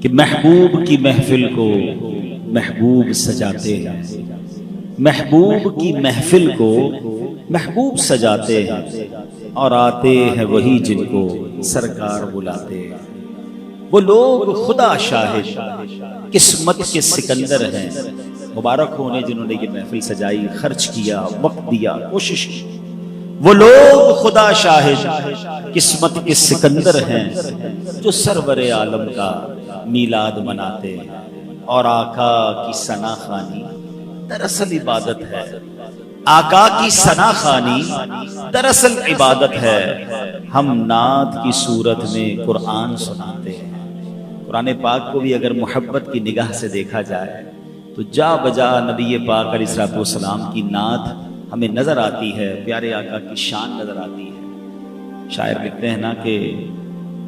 کہ محبوب کی محفل کو محبوب سجاتے ہیں، محبوب کی محفل کو محبوب سجاتے ہیں، اور آتے ہیں وہی جن کو سرکار بلاتے ہیں۔ وہ لوگ خدا شاہد قسمت کے سکندر ہیں، مبارک ہو انہیں جنہوں نے یہ محفل سجائی، خرچ کیا، وقت دیا، کوشش کی۔ وہ لوگ خدا شاہد قسمت کے سکندر ہیں جو سرور عالم کا میلاد مناتے ہیں، اور آقا کی ثنا خوانی دراصل عبادت ہے۔ آقا کی ثنا خوانی دراصل عبادت ہے۔ ہم نعت کی صورت میں قرآن سناتے ہیں۔ قرآن پاک کو بھی اگر محبت کی نگاہ سے دیکھا جائے تو جا بجا نبی پاک علیہ السلام کی نعت ہمیں نظر آتی ہے، پیارے آقا کی شان نظر آتی ہے۔ شاعر لکھتے ہیں نا کہ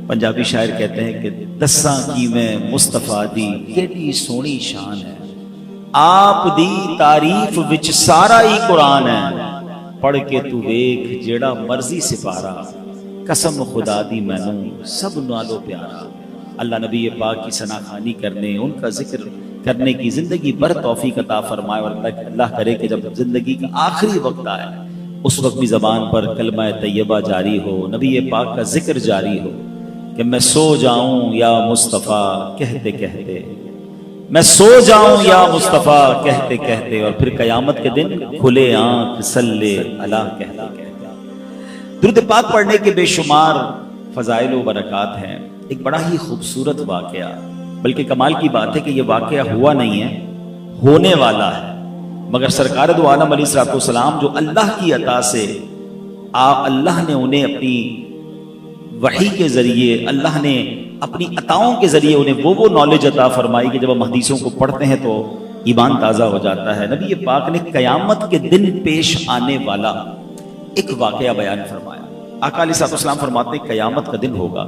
پنجابی شاعر کہتے ہیں کہ دساں کی میں مصطفیٰ دی کیڑی سونی شان ہے، آپ دی تعریف وچ سارا ہی قرآن ہے، پڑھ کے تو ویکھ جیڑا مرضی سپارا، قسم خدا دی مینوں سب نالو پیارا۔ اللہ نبی پاک کی ثنا خوانی کرنے، ان کا ذکر کرنے کی زندگی بھر توفیق عطا فرمائے، اور اللہ کرے کہ جب زندگی کا آخری وقت آئے اس وقت بھی زبان پر کلمہ طیبہ جاری ہو، نبی پاک کا ذکر جاری ہو کہ میں سو جاؤں یا مصطفیٰ کہتے کہتے، میں سو جاؤں یا مصطفیٰ کہتے کہتے، اور پھر قیامت کے دن کھلے آنکھ صلی اللہ کہتے کہتے۔ درود پاک پڑھنے کے بے شمار فضائل و برکات ہیں۔ ایک بڑا ہی خوبصورت واقعہ، بلکہ کمال کی بات ہے کہ یہ واقعہ ہوا نہیں ہے، ہونے والا ہے، مگر سرکار دو عالم علیہ الصلوۃ والسلام جو اللہ کی عطا سے اللہ نے انہیں اپنی وحی کے ذریعے، اللہ نے اپنی عطاؤں کے ذریعے انہیں وہ نالج عطا فرمائی کہ جب ہم حدیثوں کو پڑھتے ہیں تو ایمان تازہ ہو جاتا ہے۔ نبی پاک نے قیامت کے دن پیش آنے والا ایک واقعہ بیان فرمایا۔ آقا علیہ السلام فرماتے ہیں قیامت کا دن ہوگا،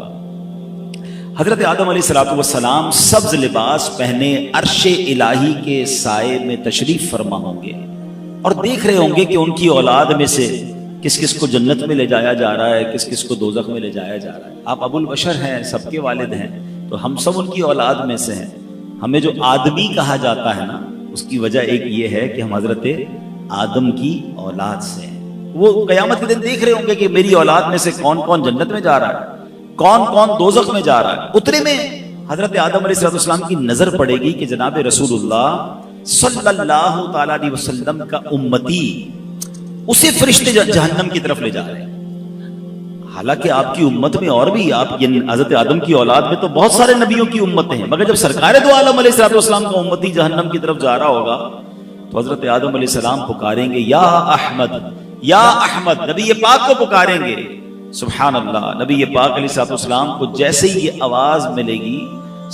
حضرت آدم علیہ السلام سبز لباس پہنے عرش الہی کے سائے میں تشریف فرما ہوں گے، اور دیکھ رہے ہوں گے کہ ان کی اولاد میں سے کس کس کو جنت میں لے جایا جا رہا ہے، کس کس کو دوزخ میں لے جایا جا رہا ہے۔ آپ ابو البشر ہیں، سب کے والد ہیں، تو ہم سب ان کی اولاد میں سے ہیں۔ ہمیں جو آدمی کہا جاتا ہے نا، اس کی وجہ ایک یہ ہے کہ ہم حضرت آدم کی اولاد سے ہیں۔ وہ قیامت کے دن دیکھ رہے ہوں گے کہ میری اولاد میں سے کون کون جنت میں جا رہا ہے، کون کون دوزخ میں جا رہا ہے۔ اتنے میں حضرت آدم علیہ السلام کی نظر پڑے گی کہ جناب رسول اللہ صلی اللہ تعالی علیہ وسلم کا امتی، اسے فرشتے جہنم کی طرف لے جا رہے ہیں۔ حالانکہ آپ کی امت میں اور بھی، آپ حضرت آدم کی اولاد میں تو بہت سارے نبیوں کی امتیں ہیں، مگر جب سرکار دو عالم علیہ السلام کا امتی جہنم کی طرف جا رہا ہوگا تو حضرت آدم علیہ السلام پکاریں گے یا احمد، یا احمد، نبی پاک کو پکاریں گے۔ سبحان اللہ، نبی پاک علیہ السلام کو جیسے ہی یہ آواز ملے گی،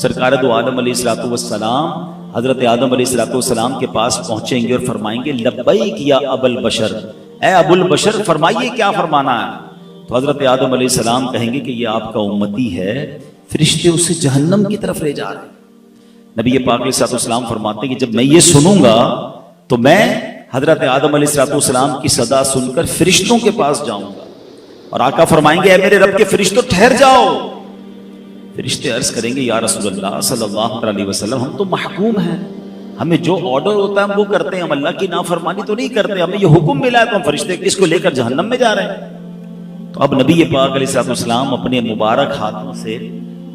سرکار دو عالم علیہ السلام حضرت آدم علیہ السلام کے پاس پہنچیں گے اور فرمائیں گے لبیک یا ابو البشر، اے ابو البشر فرمائیے کیا فرمانا ہے۔ تو حضرت آدم علیہ السلام کہیں گے کہ یہ آپ کا امتی ہے، فرشتے اسے جہنم کی طرف لے جا رہے ہیں۔ نبی پاک علیہ السلام فرماتے ہیں کہ جب میں یہ سنوں گا تو میں حضرت آدم علیہ السلام کی صدا سن کر فرشتوں کے پاس جاؤں گا، اور آقا فرمائیں گے اے میرے رب کے فرشتوں ٹھہر جاؤ۔ فرشتے عرض کریں گے یا رسول اللہ صلی اللہ علیہ وسلم، ہم تو محکوم ہیں، ہمیں جو آرڈر ہوتا ہے ہم وہ کرتے ہیں، ہم اللہ کی نافرمانی تو نہیں کرتے، ہمیں یہ حکم ملا ہے تو ہم فرشتے کس کو لے کر جہنم میں جا رہے ہیں۔ تو اب نبی پاک علیہ السلام اپنے مبارک ہاتھوں سے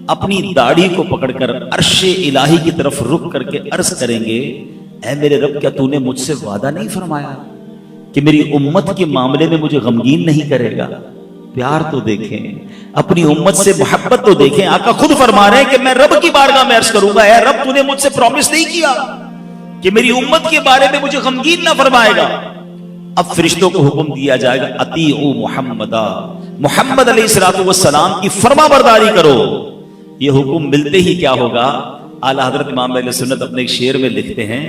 اپنی داڑھی کو پکڑ کر عرش الہی کی طرف رک کر کے عرض کریں گے اے میرے رب، کیا تو نے مجھ سے وعدہ نہیں فرمایا کہ میری امت کے معاملے میں مجھے غمگین نہیں کرے گا؟ پیار تو دیکھیں، اپنی امت سے محبت تو دیکھیں۔ آقا خود فرما رہے ہیں کہ میں رب کی بارگاہ میں عرض کروں گا اے رب، تو نے مجھ سے پرومس نہیں کیا کہ میری امت کے بارے میں مجھے غمگین نہ فرمائے گا۔ اب فرشتوں کو حکم دیا جائے گا اطیعوا محمدا، محمد علیہ السلام کی فرما برداری کرو۔ یہ حکم ملتے ہی کیا ہوگا؟ اعلیٰ حضرت امام اہل سنت اپنے ایک شعر میں لکھتے ہیں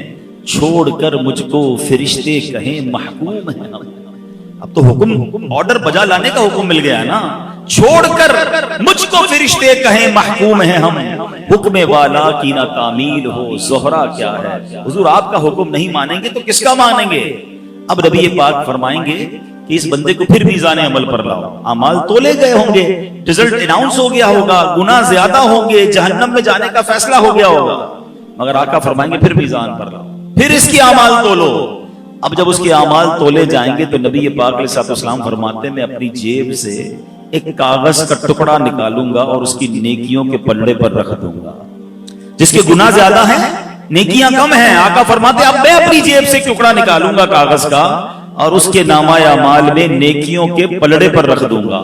چھوڑ کر مجھ کو فرشتے کہیں محکوم ہیں۔ اب تو حکم آرڈر بجا لانے کا حکم مل گیا نا، چھوڑ کر مجھ کو فرشتے کہیں محکوم ہیں ہم، حکم والا کی نہ تعمیل ہو زہرا کیا ہے۔ حضور آپ کا حکم نہیں مانیں گے تو کس کا مانیں گے؟ اب نبی پاک فرمائیں گے کہ کہ اس بندے کو پھر میزان عمل پر لاؤ. اعمال تولے گئے ہوں گے, رزلٹ اناؤنس ہو گیا ہوگا, گناہ زیادہ ہوں گے, جہنم میں جانے کا فیصلہ ہو گیا ہوگا, مگر آقا فرمائیں گے پھر میزان پر لاؤ, پھر اس کی اعمال تولو. اب جب اس کے اعمال تولے جائیں گے تو نبی پاک علیہ السلام فرماتے ہیں میں اپنی جیب سے ایک کاغذ کا ٹکڑا نکالوں گا اور اس کی نیکیوں کے پلڑے پر رکھ دوں گا. جس کے گناہ زیادہ ہیں, نیکیاں کم ہیں, آقا فرماتے ہیں اب میں اپنی جیب سے ایک ٹکڑا نکالوں گا کاغذ کا اور اس کے نامہ اعمال میں نیکیوں کے پلڑے پر رکھ دوں گا.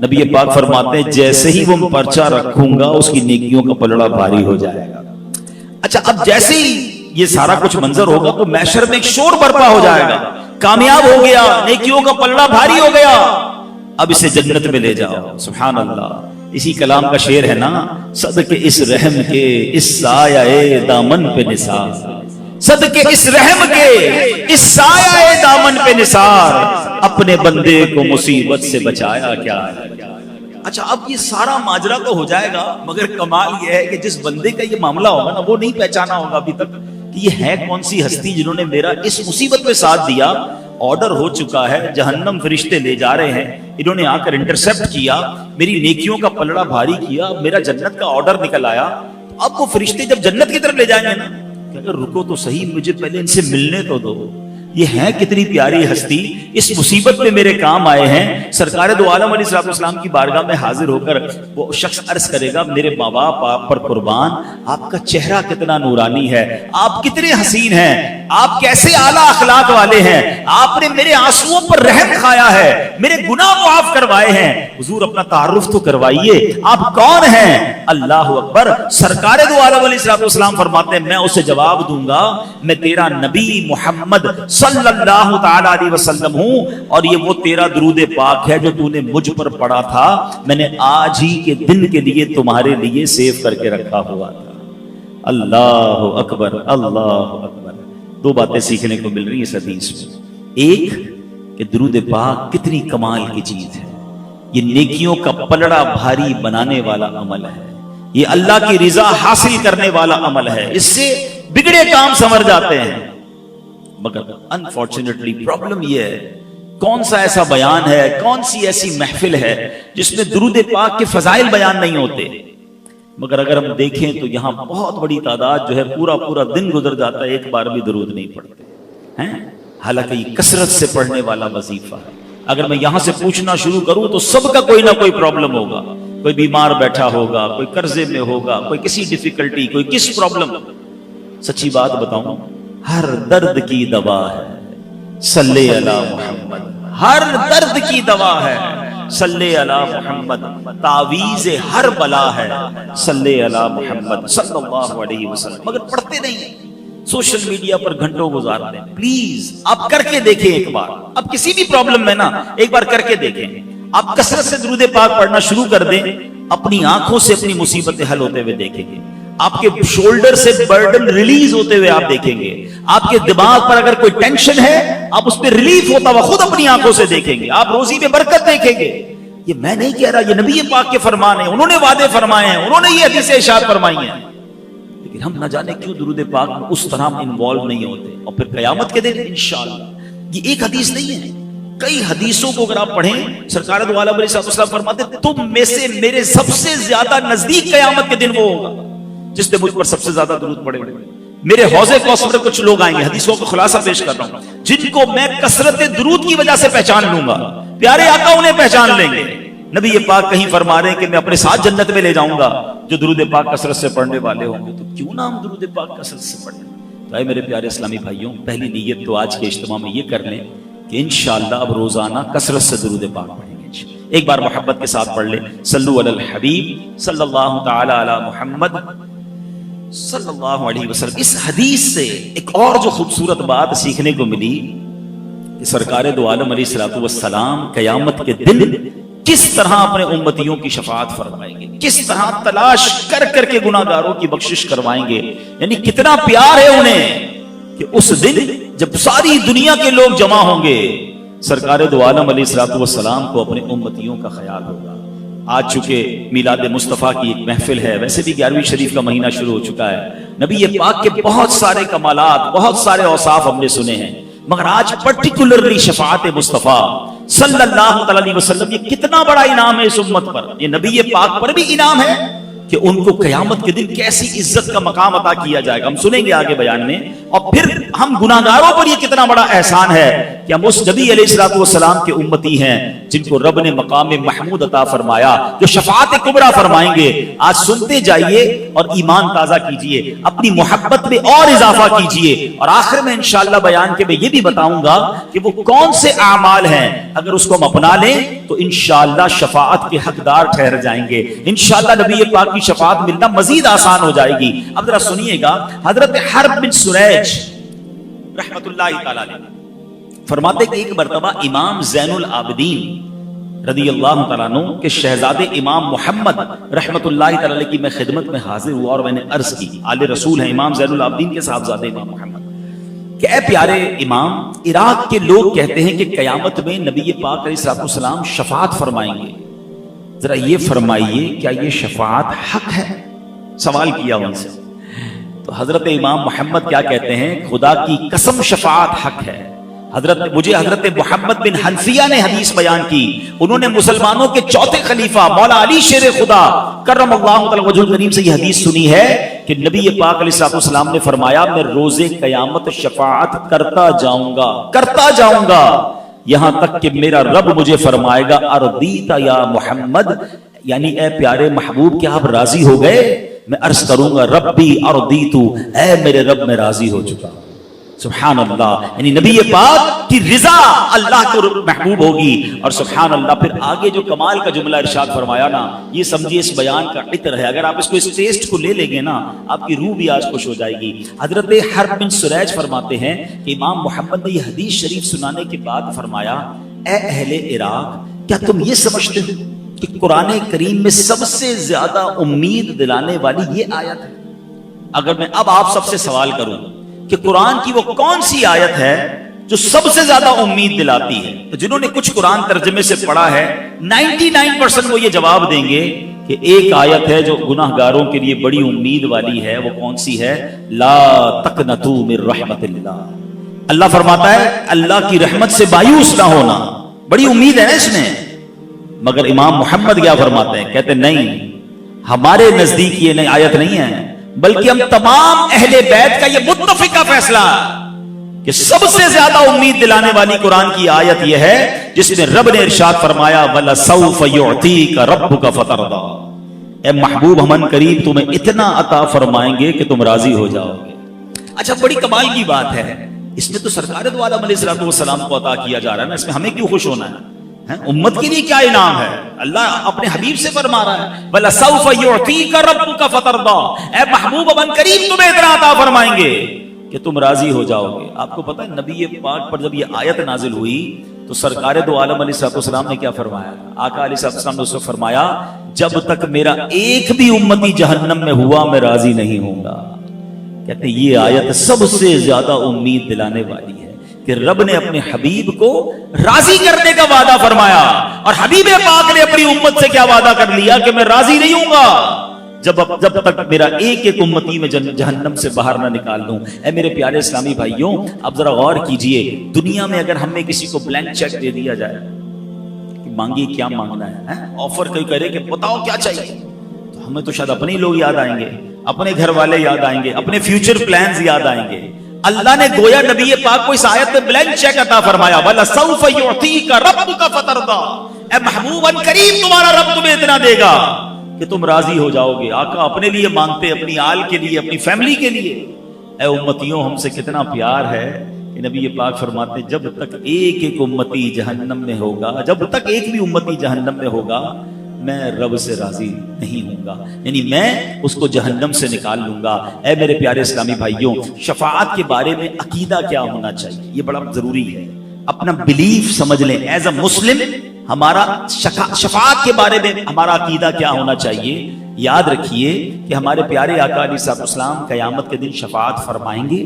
نبی پاک فرماتے ہیں جیسے ہی وہ پرچہ رکھوں گا اس کی نیکیوں کا پلڑا بھاری ہو جائے گا. اچھا, اب جیسے ہی یہ سارا کچھ منظر ہوگا تو محشر میں ایک شور برپا ہو جائے گا, کامیاب ہو گیا, نیکیوں کا پلڑا بھاری ہو گیا, اب اسے جنت میں لے جاؤ. سبحان اللہ. اسی کلام کا شعر ہے نا, صدقے اس رحم کے اس سایہ دامن پہ نثار, صدقے اس رحم کے اس سایہ دامن پہ نثار, اپنے بندے کو مصیبت سے بچایا کیا. اچھا, اب یہ سارا ماجرا تو ہو جائے گا, مگر کمال یہ ہے کہ جس بندے کا یہ معاملہ ہوگا نا وہ نہیں پہچانا ہوگا ابھی تک کہ یہ ہے کون سی ہستی جنہوں نے میرا اس مصیبت میں ساتھ دیا. آرڈر ہو چکا ہے, جہنم فرشتے لے جا رہے ہیں, انہوں نے آ کر انٹرسپٹ کیا, میری نیکیوں کا پلڑا بھاری کیا, میرا جنت کا آرڈر نکل آیا. اب وہ فرشتے جب جنت کی طرف لے جائیں گے نا کہ اگر رکو تو صحیح, مجھے پہلے ان سے ملنے تو دو, یہ ہے کتنی پیاری ہستی, اس مصیبت میں میرے کام آئے ہیں. سرکار دو عالم علیہ السلام کی بارگاہ میں حاضر ہو کر وہ شخص عرض کرے گا میرے ماں باپ آپ پر قربان, آپ کا چہرہ کتنا نورانی ہے, آپ کتنے حسین ہیں, آپ کیسے اعلیٰ اخلاق والے ہیں, آپ نے میرے آنسوؤں پر رحم کھایا ہے, میرے گناہ معاف کروائے ہیں. حضور اپنا تعارف تو کروائیے, آپ کون ہیں. اللہ اکبر. سرکار دو عالم علیہ السلام فرماتے ہیں میں اسے جواب دوں گا میں تیرا نبی محمد صلی اللہ تعالی علیہ وسلم ہوں, اور یہ وہ تیرا درود پاک ہے جو تو نے مجھ پر پڑھا تھا, میں نے آج ہی کے دن کے لیے تمہارے لیے سیو کر کے رکھا ہوا تھا. اللہ اکبر, اللہ اکبر. دو باتیں سیکھنے کو مل رہی ہیں اس حدیث میں. ایک کہ درود پاک کتنی کمال کی چیز ہے, یہ نیکیوں کا پلڑا بھاری بنانے والا عمل ہے, یہ اللہ کی رضا حاصل کرنے والا عمل ہے, اس سے بگڑے کام سنور جاتے ہیں. مگر انفارچونیٹلی پرابلم یہ ہے, کون سا ایسا بیان ہے, کون سی ایسی محفل ہے جس میں درود پاک کے فضائل بیان نہیں ہوتے. مگر اگر ہم دیکھیں تو یہاں بہت بڑی تعداد جو ہے پورا دن گزر جاتا ہے ایک بار بھی درود نہیں پڑھتے ہیں, حالانکہ یہ کثرت سے پڑھنے والا وظیفہ ہے. اگر میں یہاں سے پوچھنا شروع کروں تو سب کا کوئی نہ کوئی پرابلم ہوگا, کوئی بیمار بیٹھا ہوگا, کوئی قرضے میں ہوگا, کوئی کسی ڈیفیکلٹی, کوئی کس پرابلم. سچی بات بتاؤں, ہر درد کی دوا ہے صلی اللہ محمد, ہر درد کی دوا ہے صلی اللہ محمد, تعویذ ہر بلا ہے صلی اللہ محمد صلی اللہ علیہ وسلم. مگر پڑھتے نہیں, سوشل میڈیا پر گھنٹوں گزارتے ہیں. پلیز آپ کر کے دیکھیں ایک بار, اب کسی بھی پرابلم میں نا ایک بار کر کے دیکھیں. آپ کثرت سے درود پاک پڑھنا شروع کر دیں, اپنی آنکھوں سے اپنی مصیبتیں حل ہوتے ہوئے دیکھیں گے, آپ کے شولڈر سے برڈن ریلیز ہوتے ہوئے آپ دیکھیں گے, آپ کے دماغ پر اگر کوئی ٹینشن ہے آپ اس پہ ریلیف ہوتا ہوا خود اپنی آنکھوں سے دیکھیں گے, آپ روزی میں برکت دیکھیں گے. یہ میں نہیں کہہ رہا, یہ نبی پاک کے فرمان ہیں, انہوں نے وعدے فرمائے ہیں, انہوں نے یہ حدیثیں ارشاد فرمائی ہیں. لیکن ہم نہ جانے کیوں درود پاک میں اس طرح انوالو نہیں ہوتے. اور پھر قیامت کے دن انشاءاللہ, یہ ایک حدیث نہیں ہے, کئی حدیثوں کو اگر آپ پڑھیں, سرکار دو عالم علیہ السلام فرماتے تم میں سے میرے سب سے زیادہ نزدیک قیامت کے دن وہ ہوگا جس نے مجھ پر سب سے زیادہ درود پڑھے. میرے حوض کوثر میں کچھ لوگ آئیں گے, حدیثوں کا خلاصہ پیش کر رہا ہوں, جن کو میں کثرت درود کی وجہ سے پہچان لوں گا, پیارے آقا انہیں پہچان لیں گے. نبی پاک کہیں فرما رہے ہیں کہ میں اپنے ساتھ جنت میں لے جاؤں گا جو درود پاک کثرت سے پڑھنے والے ہوں گے. تو کیوں نہ ہم درود پاک کثرت سے پڑھیں. تو اے میرے پیارے اسلامی بھائیوں, پہلی نیت تو آج کے اجتماع میں یہ کر لیں کہ انشاءاللہ اب روزانہ کثرت سے درود پاک پڑھیں گے. ایک بار محبت کے ساتھ پڑھ لیں, صلو علی الحبیب صلی اللہ تعالی علی محمد صلی اللہ علیہ وسلم. اس حدیث سے ایک اور جو خوبصورت بات سیکھنے کو ملی کہ سرکار دو عالم علیہ الصلوۃ والسلام قیامت کے دن کس طرح اپنے امتیوں کی شفاعت فرمائیں گے, کس طرح تلاش کر کر کے گناہگاروں کی بخشش کروائیں گے. یعنی کتنا پیار ہے انہیں کہ اس دن جب ساری دنیا کے لوگ جمع ہوں گے, سرکار دو عالم علیہ الصلوۃ والسلام کو اپنے امتیوں کا خیال ہوگا. آج چونکہ میلاد مصطفیٰ کی ایک محفل ہے, ویسے بھی 11ویں شریف کا مہینہ شروع ہو چکا ہے. نبی پاک کے بہت سارے کمالات, بہت سارے اوصاف ہم نے سنے ہیں, مگر آج پرٹیکولرلی شفاعت مصطفیٰ صلی اللہ علیہ وسلم، یہ کتنا بڑا انعام ہے اس امت پر، یہ نبی پاک پر بھی انعام ہے کہ ان کو قیامت کے دن کیسی عزت کا مقام عطا کیا جائے گا، ہم سنیں گے آگے بیان میں۔ اور پھر ہم گناہگاروں پر یہ کتنا بڑا احسان ہے کہ ہم اس نبی علیہ الصلوۃ والسلام کے امتی ہیں جن کو رب نے مقام محمود عطا فرمایا، جو شفاعت کبریٰ فرمائیں گے۔ آج سنتے جائیے اور ایمان تازہ کیجئے، اپنی محبت میں اور اضافہ کیجئے، اور آخر میں انشاءاللہ بیان کے میں یہ بھی بتاؤں گا کہ وہ کون سے اعمال ہیں، اگر اس کو ہم اپنا لیں تو انشاءاللہ شفاعت کے حقدار ٹھہر جائیں گے، انشاءاللہ نبی پاک کی شفاعت ملنا مزید آسان ہو جائے گی۔ اب ذرا سنیے گا، حضرت حرب بن سریج رحمت اللہ تعالی علیہ فرماتے کہ ایک مرتبہ امام زین العابدین رضی اللہ تعالیٰ عنہ کے شہزادے امام محمد رحمت اللہ تعالی علیہ کی میں خدمت میں حاضر ہوا اور میں نے عرض کی، آل رسول ہیں امام زین العابدین کے صاحبزادے امام محمد، کہ اے پیارے امام، عراق کے لوگ کہتے ہیں کہ قیامت میں نبی پاک علیہ السلام شفاعت فرمائیں گے، ذرا یہ فرمائیے کیا یہ شفاعت حق ہے؟ سوال کیا ان سے تو حضرت امام محمد کیا کہتے ہیں، خدا کی قسم شفاعت حق ہے۔ مجھے حضرت محمد بن حنفیہ نے حدیث بیان کی، انہوں نے مسلمانوں کے چوتھے خلیفہ مولا علی شیر خدا کرم اللہ تعالی وجہ الکریم سے یہ حدیث سنی ہے کہ نبی پاک علیہ السلام نے فرمایا، میں روز قیامت شفاعت کرتا جاؤں گا یہاں تک کہ میرا رب مجھے فرمائے گا ارضیت یا محمد، یعنی اے پیارے محبوب کیا آپ راضی ہو گئے؟ میں عرض کروں گا ربی ارضیتو، اے میرے رب میں راضی ہو چکا۔ سبحان اللہ، یعنی نبی پاک کی رضا اللہ کو محبوب ہوگی، اور سبحان اللہ پھر آگے جو کمال کا جملہ ارشاد فرمایا نا، یہ سمجھیے اس بیان کا عطر ہے، اگر آپ اس کو اس ٹیسٹ کو لے لیں گے نا آپ کی روح بھی آج خوش ہو جائے گی۔ حضرت حرب بن سریج فرماتے ہیں کہ امام محمد نے یہ حدیث شریف سنانے کے بعد فرمایا، اے اہل عراق، کیا تم یہ سمجھتے ہو کہ قرآن کریم میں سب سے زیادہ امید دلانے والی یہ آیت ہے؟ اگر میں اب آپ سب سے سوال کروں کہ قرآن کی وہ کون سی آیت ہے جو سب سے زیادہ امید دلاتی ہے، تو جنہوں نے کچھ قرآن ترجمے سے پڑھا ہے 99% وہ یہ جواب دیں گے کہ ایک آیت ہے جو گناہ گاروں کے لیے بڑی امید والی ہے، وہ کون سی ہے؟ لا تقنطوا من رحمت اللہ، اللہ فرماتا ہے اللہ کی رحمت سے مایوس نہ ہونا، بڑی امید ہے نا اس میں۔ مگر امام محمد کیا فرماتے ہیں؟ کہتے ہیں نہیں، ہمارے نزدیک یہ نئی آیت نہیں ہے، بلکہ ہم تمام اہل بیت کا یہ متفقہ فیصلہ ہے کہ سب سے زیادہ امید دلانے والی قرآن کی آیت یہ ہے جس میں رب نے ارشاد فرمایا وَلَسَوْفَ يُعْطِيكَ رَبُّكَ فَتَرْضَىٰ، اے محبوب ہم قریب تمہیں اتنا عطا فرمائیں گے کہ تم راضی ہو جاؤ گے۔ اچھا بڑی کمال کی بات ہے، اس میں تو سرکار دو عالم علیہ السلام کو عطا کیا جا رہا ہے نا، اس میں ہمیں کیوں خوش ہونا ہے؟ امت کے لیے کیا انعام ہے؟ اللہ اپنے حبیب سے فرما رہا ہے وَلَسَوْفَ يُعْطِيكَ رَبُّكَ فَتَرْضَىٰ، اے محبوب اب قریب تمہیں اتنا عطا فرمائیں گے کہ تم راضی ہو جاؤ گے۔ آپ کو پتہ ہے نبی پاک پر جب یہ آیت نازل ہوئی تو سرکار دو عالم علیہ السلام نے کیا فرمایا؟ آقا علیہ السلام نے اس کو فرمایا جب تک میرا ایک بھی امتی جہنم میں ہوا میں راضی نہیں ہوں گا۔ کہتے ہیں یہ آیت سب سے زیادہ امید دلانے والی ہے کہ رب نے اپنے حبیب کو راضی کرنے کا وعدہ فرمایا، اور حبیب پاک نے اپنی امت سے کیا وعدہ کر لیا کہ میں راضی نہیں ہوں گا جب تک میرا ایک ایک امتی میں جہنم سے باہر نہ نکال دوں۔ اے میرے پیارے اسلامی بھائیوں، اب ذرا غور کیجئے، دنیا میں اگر ہمیں کسی کو بلینک چیک دے دیا جائے کہ مانگیے کیا مانگنا ہے، آفر کوئی کرے کہ بتاؤ کیا چاہیے، تو ہمیں تو شاید اپنے لوگ یاد آئیں گے، اپنے گھر والے یاد آئیں گے، اپنے فیوچر پلانز یاد آئیں گے۔ اللہ نے گویا نبی پاک کو اس آیت میں بلینک چیک عطا فرمایا وَلَسَوْفَ يُعْطِيكَ رَبُّكَ فَتَرْضَىٰ، اے محبوب ان قریب تمہارا رب تمہیں اتنا دے گا کہ تم راضی ہو جاؤ گے۔ آقا اپنے لیے مانگتے، اپنی آل کے لیے، اپنی فیملی کے لیے۔ اے امتیوں، ہم سے کتنا پیار ہے کہ نبی پاک فرماتے جب تک ایک ایک امتی جہنم میں ہوگا، جب تک ایک بھی امتی جہنم میں ہوگا میں رب سے راضی نہیں ہوں گا، یعنی میں اس کو جہنم سے نکال لوں گا۔ اے میرے پیارے اسلامی بھائیوں، شفاعت کے بارے میں عقیدہ کیا ہونا چاہیے یہ بڑا ضروری ہے، اپنا بلیف سمجھ لیں۔ ایز اے مسلم ہمارا شفاعت کے بارے میں ہمارا عقیدہ کیا ہونا چاہیے؟ یاد رکھیے کہ ہمارے پیارے آقا علیہ السلام قیامت کے دن شفاعت فرمائیں گے،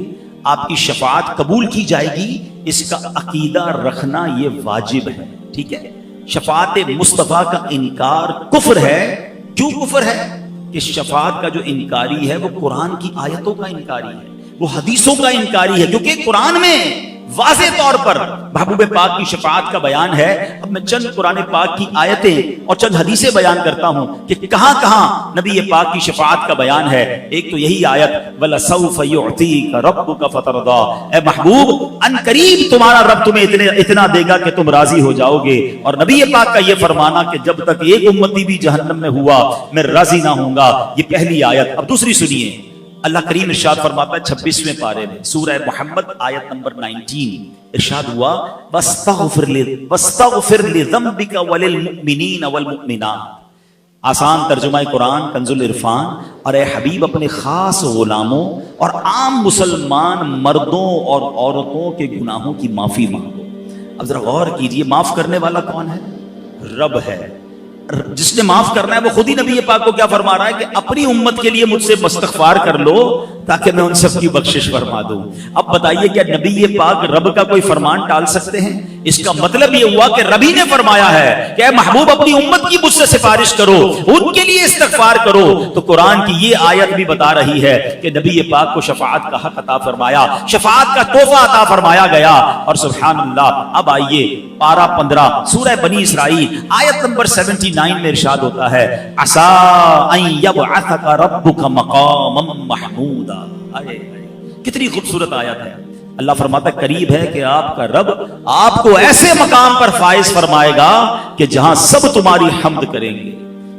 آپ کی شفاعت قبول کی جائے گی، اس کا عقیدہ رکھنا یہ واجب ہے، ٹھیک ہے؟ شفاعت مصطفیٰ کا انکار کفر ہے۔ کیوں کفر ہے؟ کہ شفاعت کا جو انکاری ہے وہ قرآن کی آیتوں کا انکاری ہے، وہ حدیثوں کا انکاری ہے، کیونکہ قرآن میں واضح طور پر محبوب پاک کی شفاعت کا بیان ہے. اب میں چند قرآن پاک کی آیتیں اور چند حدیثیں بیان کرتا ہوں کہ کہاں کہاں نبی پاک کی شفاعت کا بیان ہے. ایک تو یہی آیت وَلَسَوْفَ يُعْطِيكَ رَبُّكَ فَتَرْضَىٰ، اے محبوب ان قریب تمہارا رب تمہیں اتنا دے گا کہ تم راضی ہو جاؤ گے. اور نبی پاک کا یہ فرمانا کہ جب تک ایک امتی بھی جہنم میں ہوا میں راضی نہ ہوں گا، یہ پہلی آیت. اب دوسری سنیے، اللہ کریم ارشاد فرماتا ہے 26ویں پارے میں سورہ محمد آیت نمبر 19، ارشاد ہوا وَاسْتَغْفِرْ لِذَنبِكَ وَلِلْمُؤْمِنِينَ وَالْمُؤْمِنَاتِ. آسان ترجمہ قرآن کنز العرفان. اور اے حبیب اپنے خاص غلاموں اور عام مسلمان مردوں اور عورتوں کے گناہوں کی معافی مانگو. اب ذرا غور کیجئے، معاف کرنے والا کون ہے؟ رب ہے. جس نے معاف کرنا ہے وہ خود ہی نبی پاک کو کیا فرما رہا ہے کہ اپنی امت کے لیے مجھ سے استغفار کر لو تاکہ میں ان سب کی بخشش فرما دوں. اب بتائیے کیا نبی پاک رب کا کوئی فرمان ٹال سکتے ہیں؟ اس کا مطلب یہ ہوا کہ رب ہی نے فرمایا ہے کہ اے محبوب اپنی امت کی مجھ سے سفارش کرو، ان کے لیے استغفار کرو. تو قرآن کی یہ آیت بھی بتا رہی ہے کہ نبی پاک کو شفاعت کا حق عطا فرمایا، شفاعت کا تحفہ عطا فرمایا گیا. اور سبحان اللہ، اب آئیے پارہ 15 سورہ بنی اسرائیل آیت نمبر 79 میں ارشاد ہوتا ہے عَسَىٰ أَن يَبْعَثَكَ رَبُّكَ مَقَامًا مَحْمُودًا. کتنی خوبصورت آیت ہے. اللہ فرماتا ہے قریب ہے کہ آپ کا رب آپ کو ایسے مقام پر فائز فرمائے گا کہ جہاں سب تمہاری حمد کریں گے.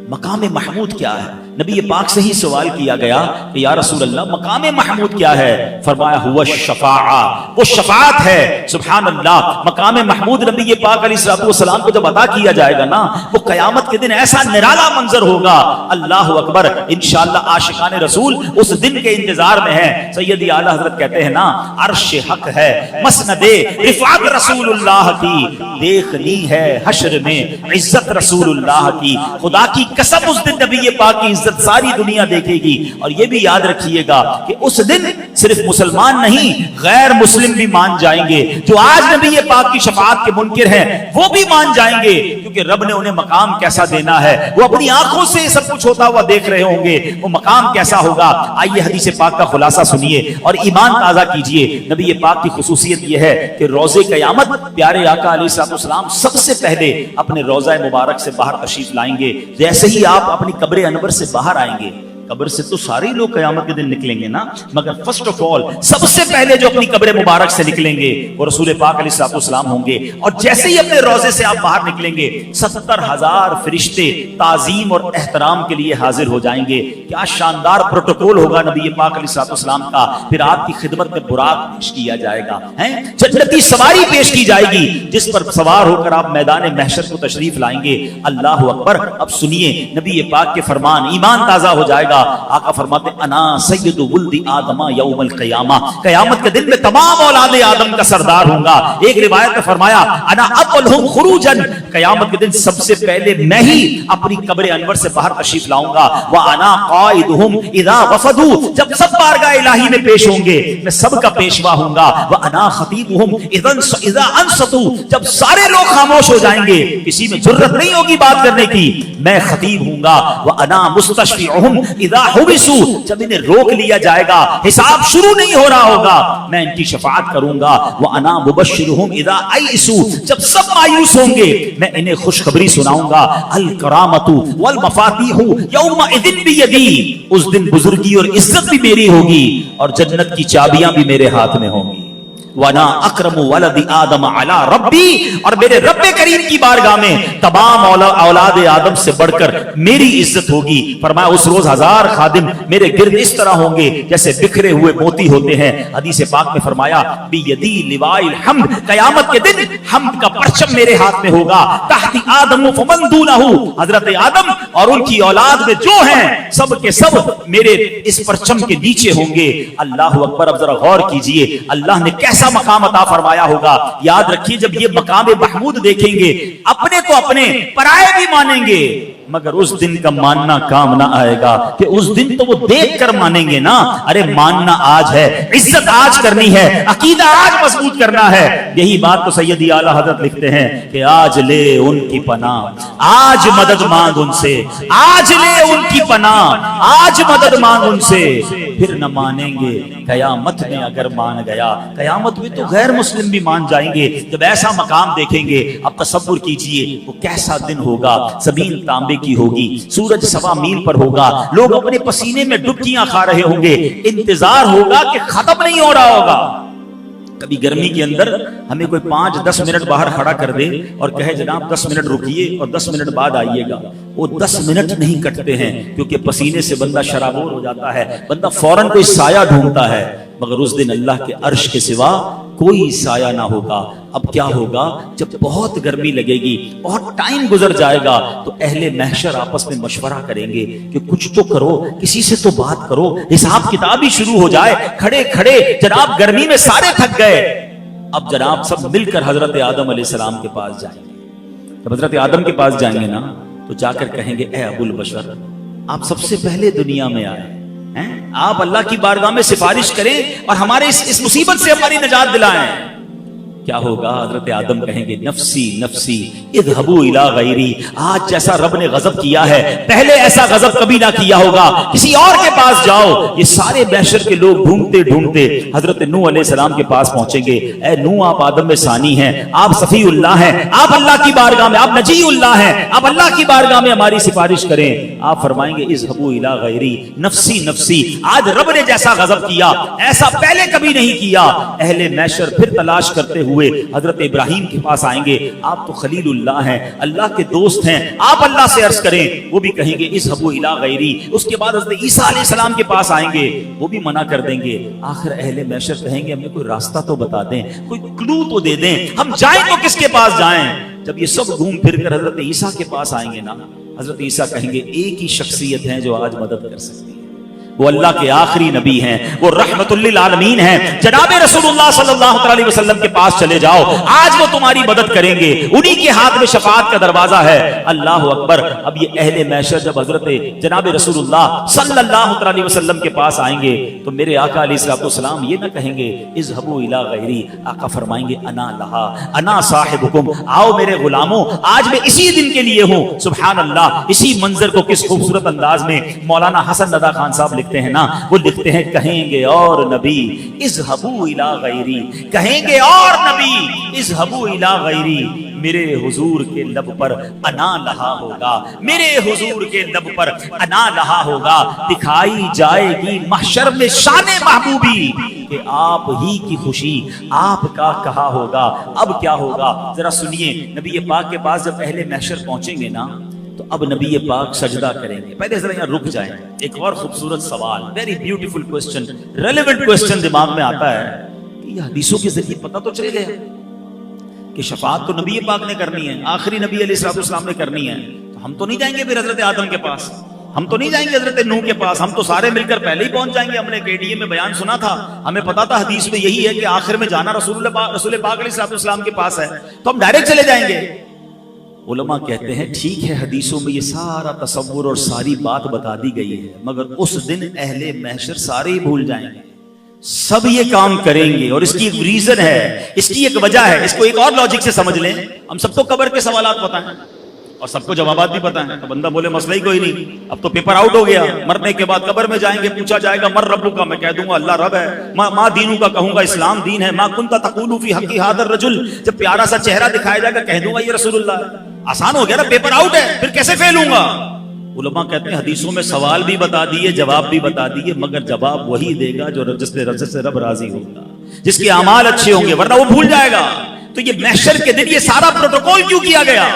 مقام محمود کیا ہے؟ نبی پاک سے ہی سوال کیا گیا کہ یا رسول اللہ مقام محمود کیا ہے؟ فرمایا ہوا الشفاعہ، وہ شفاعت ہے. سبحان اللہ، مقام محمود نبی پاک علیہ السلام کو جب عطا کیا جائے گا نا، وہ قیامت کے دن ایسا نرالا منظر ہوگا. اللہ اکبر. انشاءاللہ عاشقان رسول اس دن کے انتظار میں ہیں. سیدی اعلی حضرت کہتے ہیں نا عرش حق ہے مسند رفعت رسول اللہ کی، دیکھنی ہے حشر میں عزت رسول اللہ کی. خدا کی قسم اس دن نبی پاک کی عزت ساری دنیا دیکھے گی. اور یہ بھی یاد رکھیے گا کہ اس دن صرف مسلمان نہیں غیر مسلم بھی مان جائیں گے. جو آج نبی پاک کی شفاعت کے منکر ہیں وہ بھی مان جائیں گے، کیونکہ رب نے انہیں مقام کیسا دینا ہے وہ اپنی آنکھوں سے سب کچھ ہوتا ہوا دیکھ رہے ہوں گے. وہ مقام کیسا ہوگا؟ آئیے حدیث پاک کا خلاصہ سنیے اور ایمان تازہ کیجئے. نبی پاک کی خصوصیت یہ ہے کہ روزے قیامت پیارے آقا علیہ السلام سب سے پہلے اپنے روزہ مبارک سے باہر تشریف لائیں گے. جیسے ہی آپ اپنی قبر انور سے باہر آئیں گے، قبر سے تو سارے لوگ قیامت کے دن نکلیں گے نا، مگر فرسٹ آف آل سب سے پہلے جو اپنی قبر مبارک سے نکلیں گے وہ رسول پاک علیہ السلام ہوں گے. اور جیسے ہی اپنے روزے سے آپ باہر نکلیں گے 70,000 فرشتے تعظیم اور احترام کے لیے حاضر ہو جائیں گے. کیا شاندار پروٹوکول ہوگا نبی پاک علیہ السلام کا. پھر آپ کی خدمت میں براق پیش کیا جائے گا، جنتی سواری پیش کی جائے گی جس پر سوار ہو کر آپ میدان محشر کو تشریف لائیں گے. اللہ اکبر. اب سنیے نبی پاک کے فرمان، ایمان تازہ ہو جائے گا. آقا فرماتے انا سید ولد آدم یوم القیامہ، قیامت کے دن میں تمام اولاد آدم کا سردار ہوں گا. ایک روایت میں فرمایا انا اولہم خروجا، قیامت کے دن سب سے پہلے میں ہی اپنی قبر انور سے باہر تشریف لاؤں گا. وانا قائدہم اذا وفدوا، جب سب بارگاہ الہی میں پیش ہوں گے میں سب کا پیشوا ہوں گا. وانا خطیبہم اذا انصتوا، جب سارے لوگ خاموش ہو جائیں گے کسی میں جرت نہیں ہوگی بات کرنے کی، میں خطیب ہوں گا. وانا مستشفعہم اذا حبسوا، جب انہیں روک لیا جائے گا حساب شروع نہیں ہو رہا ہوگا میں ان کی شفاعت کروں گا. وانا مبشرہم اذا ایسوا، جب سب مایوس ہوں گے میں انہیں خوشخبری سناؤں گا. الکرامۃ والمفاتیح یومئذ بیدی، اس دن بزرگی اور عزت بھی میری ہوگی اور جنت کی چابیاں بھی میرے ہاتھ میں ہوں گی. وَنَا أَكْرَمُ وَلَدِ آدَمَ عَلَىٰ رَبِّي، اور میرے رب کریم کی بارگاہ میں تمام اولاد آدم سے بڑھ کر میری عزت ہوگی. فرمایا اس روز 1000 خادم میرے گرد اس طرح ہوں گے جیسے بکھرے ہوئے موتی ہوتے ہیں. حدیث پاک میں فرمایا بِيَدِي لِوَاءِ الْحَمْدِ، قیامت کے دن حمد کا پرچم میرے ہاتھ میں ہوگا. تحت آدم فمن دونہ، حضرت آدم اور ان کی اولاد میں جو ہیں سب کے سب میرے اس پرچم کے نیچے ہوں گے. اللہ اکبر. اب ذرا غور کیجئے اللہ نے کیسا مقام عطا فرمایا ہوگا. یاد رکھیے جب یہ مقام محمود دیکھیں گے اپنے تو اپنے پرائے بھی مانیں گے. مگر اس دن کا ماننا کام نہ آئے گا کہ اس دن تو وہ دیکھ کر مانیں گے نا. ارے ماننا آج ہے, عزت آج کرنی ہے, عقیدہ آج مضبوط کرنا ہے. یہی بات تو سیدی اعلیٰ حضرت لکھتے ہیں کہ آج لے ان کی پناہ, آج مدد مانگ ان سے, آج لے ان کی پناہ, آج مدد مانگ ان سے, پھر نہ مانیں گے قیامت میں اگر مان گیا. قیامت میں تو غیر مسلم بھی مان جائیں گے. جب ایسا مقام دیکھیں گے, اب تصور کیجئے وہ کیسا دن ہوگا. زمین تانبے کی ہوگی, سورج 1.25 میل پر ہوگا, لوگ اپنے پسینے میں ڈبکیاں کھا رہے ہوں گے, انتظار ہوگا کہ ختم نہیں ہو رہا ہوگا. کبھی گرمی کے اندر ہمیں کوئی 5-10 منٹ باہر کھڑا کر دے اور کہے جناب 10 منٹ رکیے اور 10 منٹ بعد آئیے گا, وہ 10 منٹ نہیں کٹتے ہیں, کیونکہ پسینے سے بندہ شرابور ہو جاتا ہے, بندہ فوراً کوئی سایہ ڈھونڈتا ہے. مگر اس دن اللہ کے عرش کے سوا کوئی سایہ نہ ہوگا. اب کیا ہوگا, جب بہت گرمی لگے گی, بہت ٹائم گزر جائے گا, تو اہل محشر آپس میں مشورہ کریں گے کہ کچھ تو کرو, کسی سے تو بات کرو, حساب کتاب ہی شروع ہو جائے. کھڑے کھڑے جناب گرمی میں سارے تھک گئے. اب جناب سب مل کر حضرت آدم علیہ السلام کے پاس جائیں گے. جب حضرت آدم کے پاس جائیں گے نا, تو جا کر کہیں گے اے ابو البشر, آپ سب سے پہلے دنیا میں آئے ہیں, آپ اللہ کی بارگاہ میں سفارش کریں اور ہمارے اس مصیبت سے ہماری نجات دلائیں. کیا ہوگا؟ حضرت آدم کہیں گے نفسی نفسی اذهبوا الی غیری. آج جیسا رب نے غضب کیا ہے, پہلے ایسا غضب کبھی نہ کیا ہوگا, کسی اور کے پاس جاؤ. یہ سارے محشر کے لوگ ڈھونڈتے ڈھونڈتے حضرت نوح علیہ السلام کے پاس پہنچیں گے. اے نوح, آپ آدم میں ثانی ہیں, آپ صفی اللہ ہیں, آپ اللہ کی بارگاہ میں, آپ نجی اللہ ہیں, آپ اللہ کی بارگاہ میں ہماری سفارش کریں. آپ فرمائیں گے اذهبوا الی غیری نفسی نفسی. آج رب نے جیسا غضب کیا ایسا پہلے کبھی نہیں کیا. اہل محشر پھر تلاش کرتے ہوئے حضرت ابراہیم کے پاس آئیں گے. آپ تو خلیل اللہ ہیں, اللہ کے دوست ہیں, آپ اللہ سے عرض کریں. وہ بھی کہیں گے اذهبوا الی غیری. اس کے بعد حضرت عیسیٰ علیہ السلام کے پاس آئیں گے, وہ بھی منع کر دیں گے. آخر اہل محشر کہیں گے ہمیں کوئی راستہ تو بتا دیں, کوئی کلو تو دے دیں, ہم جائیں تو کس کے پاس جائیں. جب یہ سب گھوم پھر کر حضرت عیسیٰ کے پاس آئیں گے نا, حضرت عیسیٰ کہیں گے ایک ہی شخصیت ہے جو آج مدد کر سکتی ہے, وہ اللہ کے آخری نبی ہیں, وہ رحمت للعالمین ہیں, جناب رسول اللہ صلی اللہ علیہ وسلم کے پاس چلے جاؤ, آج وہ تمہاری مدد کریں گے, انہی کے ہاتھ میں شفاعت کا دروازہ ہے. اللہ اکبر. اب یہ اہل محشر جب حضرت جناب رسول اللہ صلی اللہ علیہ وسلم کے پاس آئیں گے, تو میرے آقا علیہ السلام یہ نہ کہیں گے اذهبوا الی غیری. آقا فرمائیں گے انا لہا انا صاحبکم, آؤ میرے غلاموں, آج میں اسی دن کے لیے ہوں. سبحان اللہ. اسی منظر کو کس خوبصورت انداز میں مولانا حسن رضا خان صاحب لکھتے ہیں نا, وہ لکھتے ہیں کہیں گے اور نبی اذهبوا الی غیری, کہیں گے اور نبی اذهبوا الی غیری. میرے حضور کے لب پر انا لہا ہوگا, میرے حضور کے لب پر انا لہا ہوگا. دکھائی جائے گی محشر میں شان محبوبی کہ آپ ہی کی خوشی آپ کا کہا ہوگا. اب کیا ہوگا ذرا سنیے. نبی پاک کے پاس جب اہل محشر پہنچیں گے نا, تو اب نبی پاک سجدہ کریں گے. پہلے ذرا یہاں رک جائیں. ایک اور خوبصورت سوال, very beautiful question, relevant question دماغ میں آتا ہے کہ یہ حدیثوں کے ذریعے پتہ تو چل گیا کہ شفاعت تو نبی پاک نے کرنی ہے, آخری نبی علیہ السلام نے کرنی ہے, تو ہم تو نہیں جائیں گے پھر حضرت آدم کے پاس, ہم تو نہیں جائیں گے حضرت نوح کے پاس, ہم تو سارے مل کر پہلے ہی پہنچ جائیں گے. ہم نے KDA میں بیان سنا تھا, ہمیں پتا تھا حدیث میں یہی ہے کہ آخر میں جانا رسول پاک علیہ السلام کے پاس ہے, تو ہم ڈائریکٹ چلے جائیں گے. علماء کہتے ہیں ٹھیک ہے, حدیثوں میں یہ سارا تصور اور ساری بات بتا دی گئی ہے, مگر اس دن اہل محشر سارے ہی بھول جائیں گے, سب یہ کام کریں گے. اور اس کی ایک ریزن ہے, اس کی ایک وجہ ہے. اس کو ایک اور لاجک سے سمجھ لیں. ہم سب کو قبر کے سوالات پتہ ہیں اور سب کو جوابات بھی پتہ ہیں, تو بندہ بولے مسئلہ ہی کوئی نہیں, اب تو پیپر آؤٹ ہو گیا. مرنے کے بعد قبر میں جائیں گے, پوچھا جائے گا من ربک کا, میں کہہ دوں گا اللہ رب ہے. ما دینوں کا کہوں گا اسلام دین ہے. ما کنت تقول فی حق ھذا الرجل, جب پیارا سا چہرہ دکھایا جائے گا کہہ دوں گا یہ رسول اللہ. آسان ہو گیا نا, پیپر آؤٹ ہے, پھر کیسے فیل ہوں گا. علماء کہتے ہیں حدیثوں میں سوال بھی بتا دیے, جواب بھی بتا دیے, مگر جواب وہی دے گا جو جس سے رب راضی ہوگا, جس کے اعمال اچھے ہوں گے, ورنہ وہ بھول جائے گا. تو یہ محشر کے دن یہ سارا پروٹوکول کیوں کیا گیا؟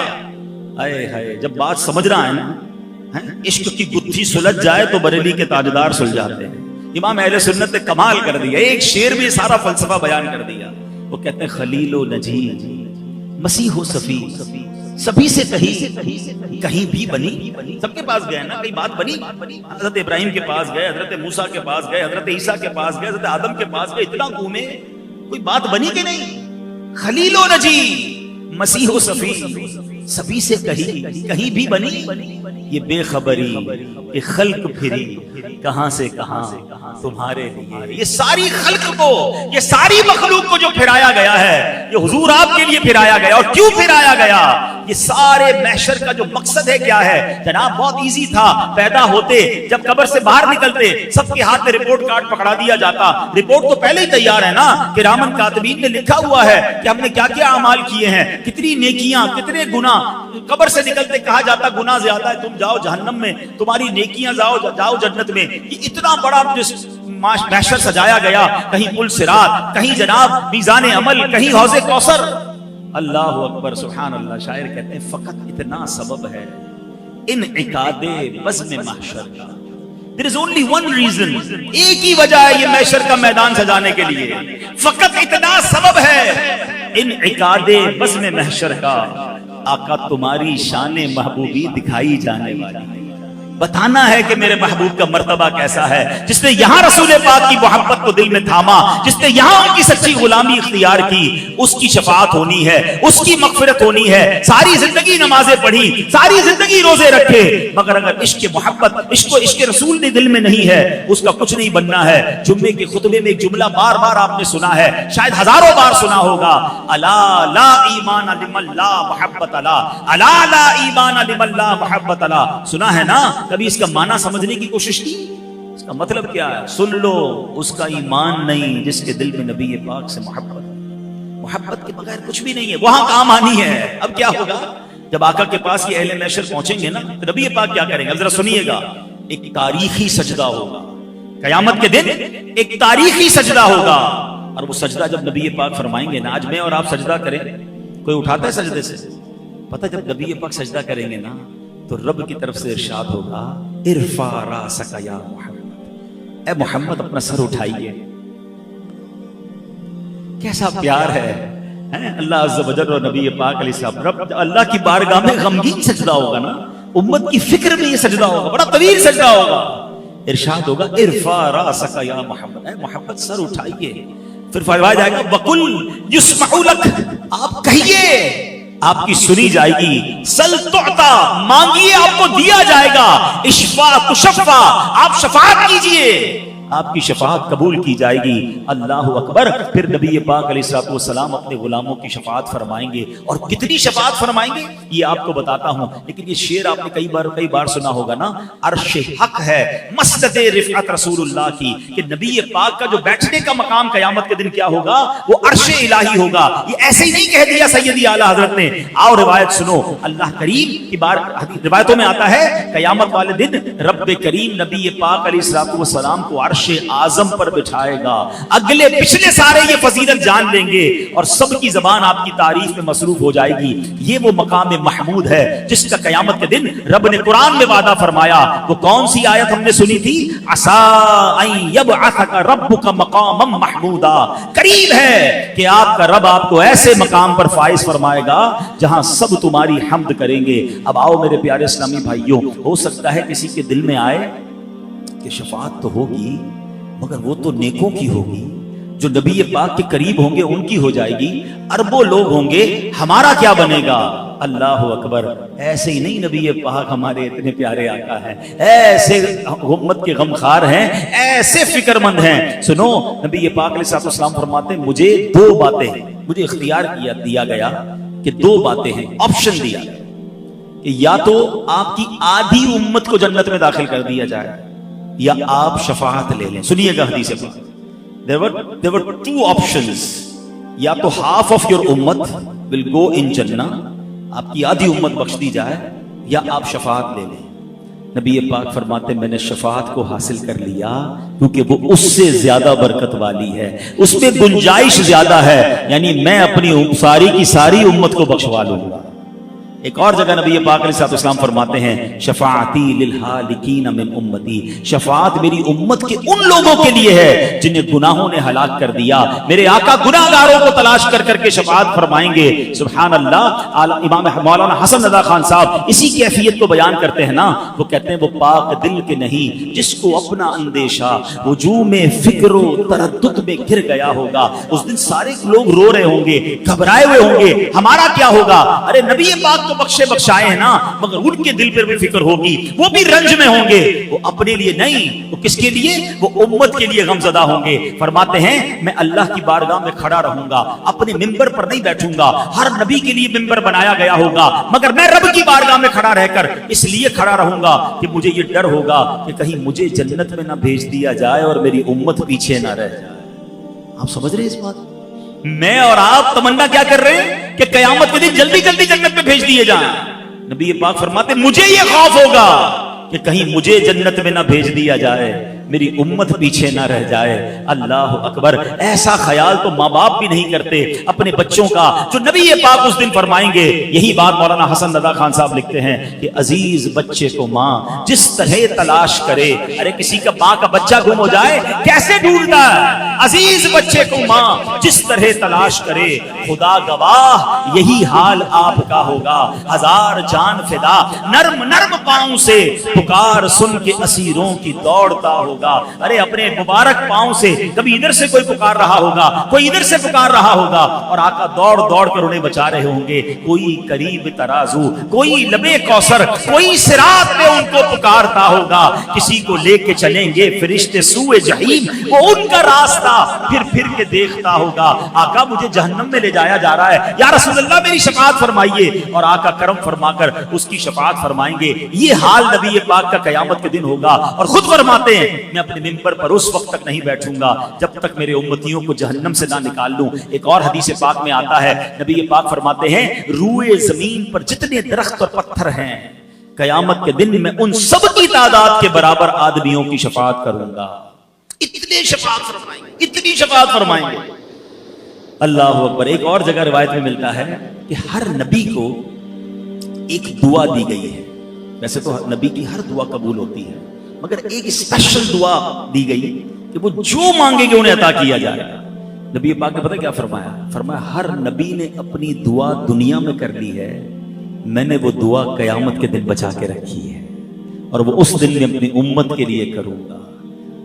ہائے ہائے, جب بات سمجھ رہا ہے نا, عشق کی گتھی سلجھ جائے تو بریلی کے تاجدار سلجھاتے ہیں. امام اہل سنت نے کمال کر دیا, ایک شعر میں سارا فلسفہ بیان کر دیا. وہ کہتے ہیں خلیل و نجی مسیح و صفی, سبھی سے کہیں بھی بنی. سب کے پاس گئے نا, کئی بات بنی. حضرت ابراہیم کے پاس گئے, حضرت موسیٰ کے پاس گئے, حضرت عیسیٰ کے پاس گئے, حضرت آدم کے پاس گئے, اتنا گھومے, کوئی بات بنی کہ نہیں؟ خلیل و نجی مسیح و صفی, سبھی سے کہیں بھی بنی یہ بے خبری کہ خلق پھری کہاں سے کہاں تمہارے لیے. یہ ساری خلق کو، یہ ساری مخلوق کو جو پھرایا گیا ہے، یہ حضور آپ کے لیے پھرایا گیا. اور کیوں پھرایا گیا؟ یہ سارے محشر کا جو مقصد ہے کیا ہے جناب؟ بہت ایزی تھا. پیدا ہوتے جب قبر سے باہر نکلتے سب کے ہاتھ میں رپورٹ کارڈ پکڑا دیا جاتا. رپورٹ تو پہلے ہی تیار ہے نا، کرامن کاتبین نے لکھا ہوا ہے کہ ہم نے کیا کیا اعمال کیے ہیں، کتنی نیکیاں کتنے گناہ. قبر سے نکلتے کہا جاتا گناہ زیادہ ہے، تم جاؤ جہنم میں، تمہاری نیکیاں جاؤ جنت میں. یہ اتنا بڑا محشر سجایا گیا. کہیں پل صراط، کہیں جناب میزان عمل، کہیں حوض کوثر. اللہ اکبر سبحان اللہ. شاعر کہتے ہیں فقط اتنا سبب ہے انعقاد بزم محشر کا. There is only one reason. ایک ہی وجہ ہے یہ محشر کا میدان سجانے کے لیے. فقط اتنا سبب ہے انعقاد بزم محشر کا. آقا تمہاری شان محبوبی دکھائی جانے والی، بتانا ہے کہ میرے محبوب کا مرتبہ کیسا ہے. جس نے یہاں رسول پاک کی محبت کو دل میں تھاما، جس نے یہاں ان کی سچی غلامی اختیار کی، اس کی شفاعت ہونی ہے، اس کی مغفرت ہونی ہے. ساری زندگی نمازیں پڑھی، ساری زندگی روزے رکھے، مگر اگر عشق محبت، عشق رسول نے دل میں نہیں ہے، اس کا کچھ نہیں بننا ہے. جمعے کے خطبے میں ایک جملہ بار بار آپ نے سنا ہے، شاید ہزاروں بار سنا ہوگا. الا لا ایمان لمن لا محبت لا، الا لا ایمان لمن لا محبت لا. سنا ہے نا؟ کبھی اس کا معنی سمجھنے کی کوشش کی؟ اس کا مطلب کیا ہے؟ سن لو، اس کا ایمان نہیں جس کے دل میں نبی پاک سے محبت. محبت کے بغیر کچھ بھی نہیں ہے. وہاں کام آنی ہے. اب کیا ہوگا جب آقا کے پاس یہ اہل محشر پہنچیں گے نا، تو نبی پاک کیا کریں گے؟ ذرا سنیے گا. ایک تاریخی سجدہ ہوگا قیامت کے دن، ایک تاریخی سجدہ ہوگا. اور وہ سجدہ جب نبی پاک فرمائیں گے نا، آج میں اور آپ سجدہ کریں، کوئی اٹھاتا ہے سجدے سے؟ پتہ جب نبی پاک سجدہ کریں گے نا تو رب کی طرف سے ارشاد ہوگا ارفع راسک یا محمد، اے محمد اپنا سر اٹھائیے. کیسا پیار ہے اللہ عز و جل اور نبی پاک علیہ السلام. رب اللہ کی بارگاہ میں غمگین سجدہ ہوگا نا، امت کی فکر میں یہ سجدہ ہوگا، بڑا طویل سجدہ ہوگا. ارشاد ہوگا ارفع راسک یا محمد، اے محمد سر اٹھائیے. پھر فرمایا جائے گا وقل یسمع لک، آپ کہیے آپ کی سنی جائے گی. سل تعطا، مانگیے آپ کو دیا جائے گا. اشفا تشفا، آپ شفاعت کیجئے آپ کی شفاعت قبول کی جائے گی. اللہ اکبر. پھر نبی پاک علیہ الصلوۃ والسلام اپنے غلاموں کی شفاعت فرمائیں گے. اور کتنی شفاعت فرمائیں گے یہ آپ کو بتاتا ہوں، لیکن یہ شعر آپ نے کئی بار سنا ہوگا نا. عرش حق ہے مسجد رفعت رسول اللہ کی، کہ نبی پاک کا جو بیٹھنے کا مقام قیامت کے دن کیا ہوگا؟ وہ عرش الہی ہوگا. یہ ایسے ہی نہیں کہہ دیا سیدی اعلیٰ حضرت نے. آؤ روایت سنو. اللہ کریم کی بار روایتوں میں آتا ہے قیامت والے دن رب کریم نبی پاک علیہ الصلوۃ والسلام کو عرش اعظم پر بٹھائے گا. اگلے پچھلے سارے یہ فضیلت جان لیں گے اور سب کی زبان آپ کی تعریف میں مصروف ہو جائے گی. یہ وہ مقام محمود ہے جس کا قیامت کے دن رب نے قرآن میں وعدہ فرمایا. وہ کون سی آیت ہم نے سنی تھی؟ عسیٰ ان یبعثک ربک مقاما محمودا. قریب ہے کہ آپ کا رب آپ کو ایسے مقام پر فائز فرمائے گا جہاں سب تمہاری حمد کریں گے. اب آؤ میرے پیارے اسلامی بھائیوں، ہو سکتا ہے کسی کے دل میں آئے کہ شفاعت تو ہوگی مگر وہ تو نیکوں کی ہوگی، جو نبی پاک کے قریب ہوں گے ان کی ہو جائے گی. اربوں لوگ ہوں گے، ہمارا کیا بنے گا؟ اللہ اکبر. ایسے ہی نہیں نبی پاک ہمارے اتنے پیارے آقا ہیں، ایسے امت کے غمخوار ہیں، ایسے فکر مند ہیں. سنو، نبی پاک علیہ السلام فرماتے ہیں مجھے دو باتیں، مجھے اختیار دیا گیا کہ دو باتیں ہیں، آپشن دیا کہ یا تو آپ کی آدھی امت کو جنت میں داخل کر دیا جائے یا آپ شفاعت لے لیں. سنیے گا حدیث پاک. There were two options. یا تو half of your ummat will go in Jannah، آپ کی آدھی امت بخش دی جائے، یا آپ شفاعت لے لیں. نبی پاک فرماتے میں نے شفاعت کو حاصل کر لیا کیونکہ وہ اس سے زیادہ برکت والی ہے، اس میں گنجائش زیادہ ہے، یعنی میں اپنی ساری کی ساری امت کو بخشوا لوں گا. ایک اور جگہ نبی پاک علیہ السلام فرماتے ہیں شفاعتی للہالکین من امتی، شفاعت میری امت کے ان لوگوں کے لیے ہے جنہیں گناہوں نے ہلاک کر دیا. میرے آقا گناہگاروں کو تلاش کر کر کے شفاعت فرمائیں گے. سبحان اللہ. امام مولانا حسن رضا خان صاحب اسی کیفیت کو بیان کرتے ہیں نا. وہ کہتے ہیں وہ پاک دل کے نہیں جس کو اپنا اندیشہ وجوہ میں فکر و تردد میں گر گیا ہوگا. اس دن سارے لوگ رو رہے ہوں گے، گھبرائے ہوئے ہوں گے، ہمارا کیا ہوگا؟ ارے نبی پاک تو بخشے بخشائے ہیں نا, مگر ان کے دل پر بھی فکر ہوگی, وہ بھی رنج میں ہوں گے, وہ اپنے لیے نہیں, وہ کس کے لیے, وہ امت کے لیے غمزدہ ہوں گے. فرماتے ہیں میں اللہ کی بارگاہ میں کھڑا رہوں گا, اپنے ممبر پر نہیں بیٹھوں گا, ہر نبی کے لیے ممبر بنایا گیا ہوگا, مگر میں رب کی بارگاہ میں کھڑا رہ کر اس لیے کھڑا رہوں گا کہ مجھے یہ ڈر ہوگا کہ کہیں مجھے جنت میں نہ بھیج دیا جائے اور میری امت پیچھے نہ رہ جائے. آپ سمجھ رہے ہیں اس بات؟ میں اور آپ تمنا کیا کر رہے ہیں کہ قیامت کے دن جلدی جلدی جنت میں بھیج دیے جائیں. نبی پاک فرماتے مجھے یہ خوف ہوگا کہ کہیں مجھے جنت میں نہ بھیج دیا جائے, میری امت پیچھے نہ رہ جائے. اللہ اکبر. ایسا خیال تو ماں باپ بھی نہیں کرتے اپنے بچوں کا, جو نبی پاک اس دن فرمائیں گے. یہی بات مولانا حسن رضا خان صاحب لکھتے ہیں کہ عزیز بچے کو ماں جس طرح تلاش کرے, ارے کسی کا ماں کا بچہ گم ہو جائے کیسے ڈھونڈتا ہے, عزیز بچے کو ماں جس طرح تلاش کرے, خدا گواہ یہی حال آپ کا ہوگا. ہزار جان فدا نرم نرم پاؤں سے پکار سن کے اسیروں کی دوڑتا ہوگا. ارے اپنے مبارک پاؤں سے کبھی ادھر سے کوئی پکار رہا ہوگا, کوئی ادھر سے پکار رہا ہوگا, اور آقا دوڑ دوڑ کر انہیں بچا رہے ہوں گے. کوئی قریب ترازو, کوئی لبے کوثر, کوئی صراط پہ ان کو پکارتا ہوگا. کسی کو لے کے چلیں گے فرشتے سوئے جہنم, وہ ان کا راستہ پھر کے دیکھتا ہوگا. آقا مجھے جہنم میں لے جایا جا رہا ہے, یا رسول اللہ میری شفاعت فرمائیے, اور آقا کرم فرما کر اس کی شفاعت فرمائیں گے. یہ حال نبی پاک کا قیامت کے دن ہوگا. اور خود فرماتے ہیں میں اپنے ممبر پر اس وقت تک نہیں بیٹھوں گا جب تک میرے امتیوں کو جہنم سے نہ نکال لوں. ایک اور حدیث پاک میں آتا ہے, نبی پاک فرماتے ہیں روئے زمین پر جتنے درخت اور پتھر ہیں قیامت کے دن میں ان سب کی تعداد کے برابر آدمیوں کی شفاعت کروں گا. اتنے شفاعت فرمائیں گے, اتنی شفاعت فرمائیں گے. اللہ اکبر. ایک اور جگہ روایت میں ملتا ہے کہ ہر نبی کو ایک دعا دی گئی ہے. ویسے تو نبی کی ہر دعا قبول ہوتی ہے, مگر ایک اسپیشل دعا دی گئی کہ وہ جو مانگیں گے انہیں عطا کیا جائے گا. نبی پاک نے پتہ کیا فرمایا, فرمایا ہر نبی نے اپنی دعا دنیا میں کر لی ہے, میں نے وہ دعا قیامت کے دن بچا کے رکھی ہے, اور وہ اس دن میں اپنی امت کے لیے کروں گا.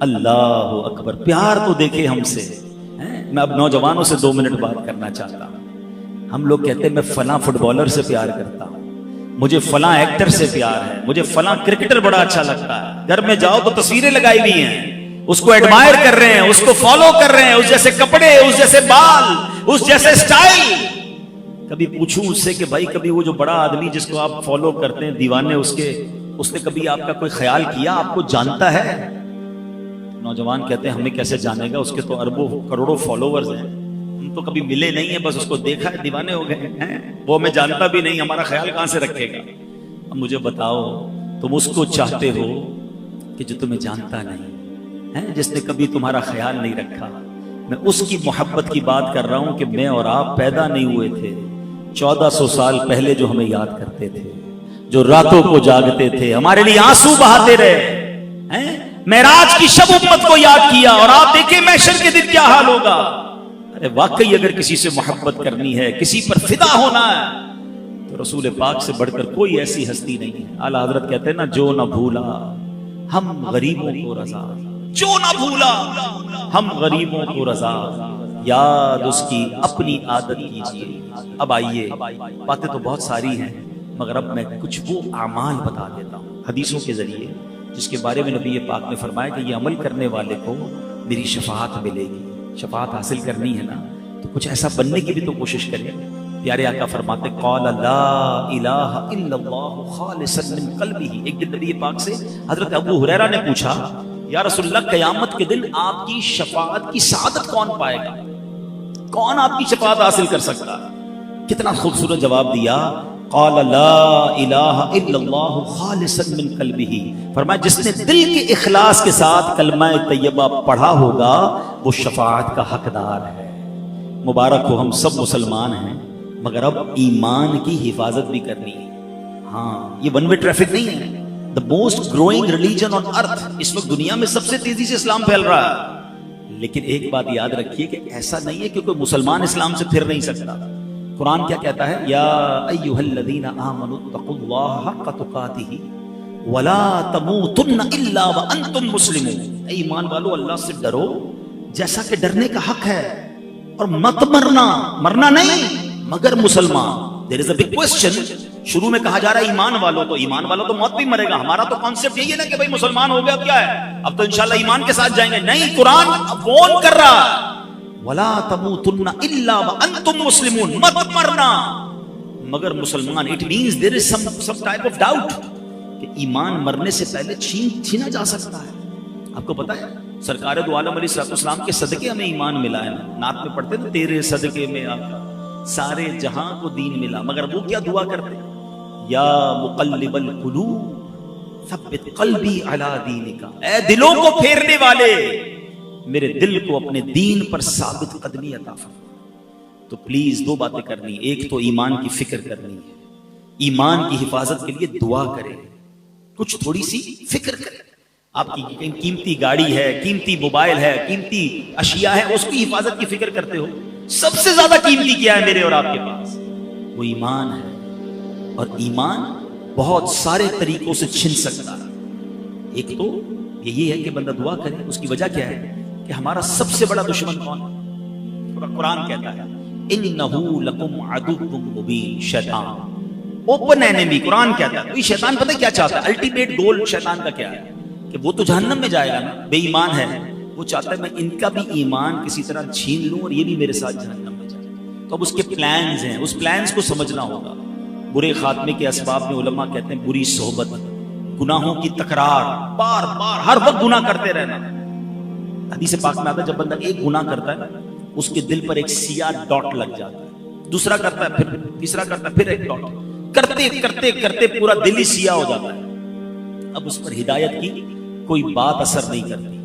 اللہ اکبر. پیار تو دیکھے ہم سے. میں اب نوجوانوں سے 2 منٹ بات کرنا چاہتا ہوں. ہم لوگ کہتے ہیں میں فلاں فٹ بالر سے پیار کرتا ہوں, مجھے فلاں ایکٹر سے پیار ہے, مجھے فلاں کرکٹر بڑا اچھا لگتا ہے. گھر میں جاؤ تو تصویریں لگائی ہوئی ہیں, اس کو ایڈمائر کر رہے ہیں, اس کو فالو کر رہے ہیں, اس جیسے کپڑے, اس جیسے بال, اس جیسے سٹائل. کبھی پوچھوں اس سے کہ بھائی کبھی وہ جو بڑا آدمی جس کو آپ فالو کرتے ہیں دیوانے اس کے, اس نے کبھی آپ کا کوئی خیال کیا, آپ کو جانتا ہے؟ نوجوان کہتے ہیں ہمیں کیسے جانے گا, اس کے تو اربوں کروڑوں فالوورز ہیں, ہم تو کبھی ملے نہیں ہیں, بس اس کو دیکھا ہے دیوانے ہو گئے ہیں, وہ ہمیں جانتا بھی نہیں, ہمارا خیال کہاں سے رکھے گا. اب مجھے بتاؤ تم اس کو چاہتے ہو کہ جو تمہیں جانتا نہیں ہے, جس نے کبھی تمہارا خیال نہیں رکھا. میں اس کی محبت کی بات کر رہا ہوں کہ میں اور آپ پیدا نہیں ہوئے تھے, 1400 سال پہلے جو ہمیں یاد کرتے تھے, جو راتوں کو جاگتے تھے, ہمارے لیے آنسو بہاتے رہے, معراج کی شب امت کو یاد کیا, اور آپ دیکھیں محشر کے دن کیا حال ہوگا. ارے واقعی اگر کسی سے محبت کرنی ہے, کسی پر فدا ہونا ہے, تو رسول پاک سے بڑھ کر کوئی ایسی ہستی نہیں ہے. اعلیٰ حضرت کہتے ہیں نا, جو نہ بھولا ہم غریبوں کو رضا, جو نہ بھولا ہم غریبوں کو رضا, یاد اس کی اپنی عادت کیجیے. اب آئیے, باتیں تو بہت ساری ہیں, مگر اب میں کچھ وہ اعمال بتا دیتا ہوں حدیثوں کے ذریعے, جس کے بارے میں نبی پاک نے فرمایا کہ یہ عمل کرنے والے کو میری شفاعت ملے گی. شفاعت حاصل کرنی ہے نا, تو کچھ ایسا بننے کی بھی تو کوشش کریں. پیارے آقا فرماتے قال لا الہ الا اللہ خالصا من قلبہ. ایک دن نبی پاک سے حضرت ابو ہریرہ نے پوچھا, یا رسول اللہ قیامت کے دن آپ کی شفاعت کی سعادت کون پائے گا, کون آپ کی شفاعت حاصل کر سکتا؟ کتنا خوبصورت جواب دیا, قال لا الہ الا اللہ خالصا من قلبہ. فرمایا جس نے دل کے اخلاص کے ساتھ کلمہ طیبہ پڑھا ہوگا وہ شفاعت کا حقدار ہے. مبارک ہو, ہم سب مسلمان ہیں, مگر اب ایمان کی حفاظت بھی کرنی ہے. ہاں, یہ ون وے ٹریفک نہیں ہے. The most growing religion on earth, اس وقت دنیا میں سب سے تیزی سے اسلام پھیل رہا ہے. لیکن ایک بات یاد رکھیے کہ ایسا نہیں ہے کہ کوئی مسلمان اسلام سے پھر نہیں سکتا. قرآن کیا کہتا ہے, یا ایھا الذین آمنوا اتقوا اللہ حق تقاتہ ولا تموتن الا وانتم مسلمون. اے ایمان والو, اللہ سے ڈرو جیسا کہ ڈرنے کا حق ہے, اور مت مرنا, مرنا نہیں مگر مسلمان. There is a big question شروع میں کہا جا رہا ہے ایمان والوں، تو ایمان والوں تو موت بھی مرے گا. ہمارا تو کانسیپٹ یہی ہے نا کہ بھائی مسلمان ہو گیا کیا ہے، اب تو انشاءاللہ ایمان کے ساتھ جائیں گے. نہیں، قرآن وارن کر رہا وَلَا تَمُوتُنَّ إِلَّا وَأَنْتُمْ مُسْلِمُونَ، مت مرنا مگر مسلمان. It means there is some type of doubt کہ ایمان مرنے سے پہلے چھینا جا سکتا ہے. آپ کو پتا ہے سرکار دو عالم علیہ السلام کے صدقے ہمیں ایمان ملا ہے. نعت میں پڑھتے تھے تیرے صدقے میں آقا سارے جہاں کو دین ملا. مگر وہ کیا دعا کرتے، یا مقلب القلوب ثبت قلبی علی دینک، اے دلوں کو پھیرنے والے میرے دل کو اپنے دین پر ثابت قدمی عطا فرما. تو پلیز دو باتیں کرنی، ایک تو ایمان کی فکر کرنی ہے، ایمان کی حفاظت کے لیے دعا کریں، کچھ تھوڑی سی فکر کریں. آپ کی قیمتی گاڑی ہے، قیمتی موبائل ہے، قیمتی اشیاء ہے، اس کی حفاظت کی فکر کرتے ہو. سب سے زیادہ قیمتی کیا ہے میرے اور آپ کے پاس؟ وہ ایمان ہے. اور ایمان بہت سارے طریقوں سے چھن سکتا ہے. ایک تو یہ ہے کہ بندہ دعا کرے. اس کی وجہ کیا ہے کہ ہمارا سب سے بڑا دشمن کون ہے؟ قرآن کہتا ہے انہو لکم عدو مبین، شیطان اوپن اینیمی. قرآن کہتا ہے شیطان پتہ کیا چاہتا ہے؟ الٹیمیٹ گول شیطان کا کیا ہے کہ وہ تو جہنم میں جائے گا نا، بے ایمان ہے. وہ چاہتا ہے میں ان کا بھی ایمان کسی طرح چھین لوں اور یہ بھی میرے ساتھ جہنم میں جائے. تو اب اس کے پلانز ہیں، اس پلانز کو سمجھنا ہوگا. برے خاتمے کے اسباب میں علماء کہتے ہیں بری صحبت، گناہوں کی تکرار، بار بار ہر وقت گناہ کرتے رہنا. حدیث پاک میں آتا ہے جب بندہ ایک گناہ کرتا ہے اس کے دل پر ایک سیاہ ڈاٹ لگ جاتا ہے، دوسرا کرتا ہے، پھر تیسرا کرتا ہے، پھر ایک ڈاٹ، کرتے کرتے کرتے پورا دل ہی سیاہ ہو جاتا ہے. اب اس پر ہدایت کی کوئی بات اثر نہیں کرتی.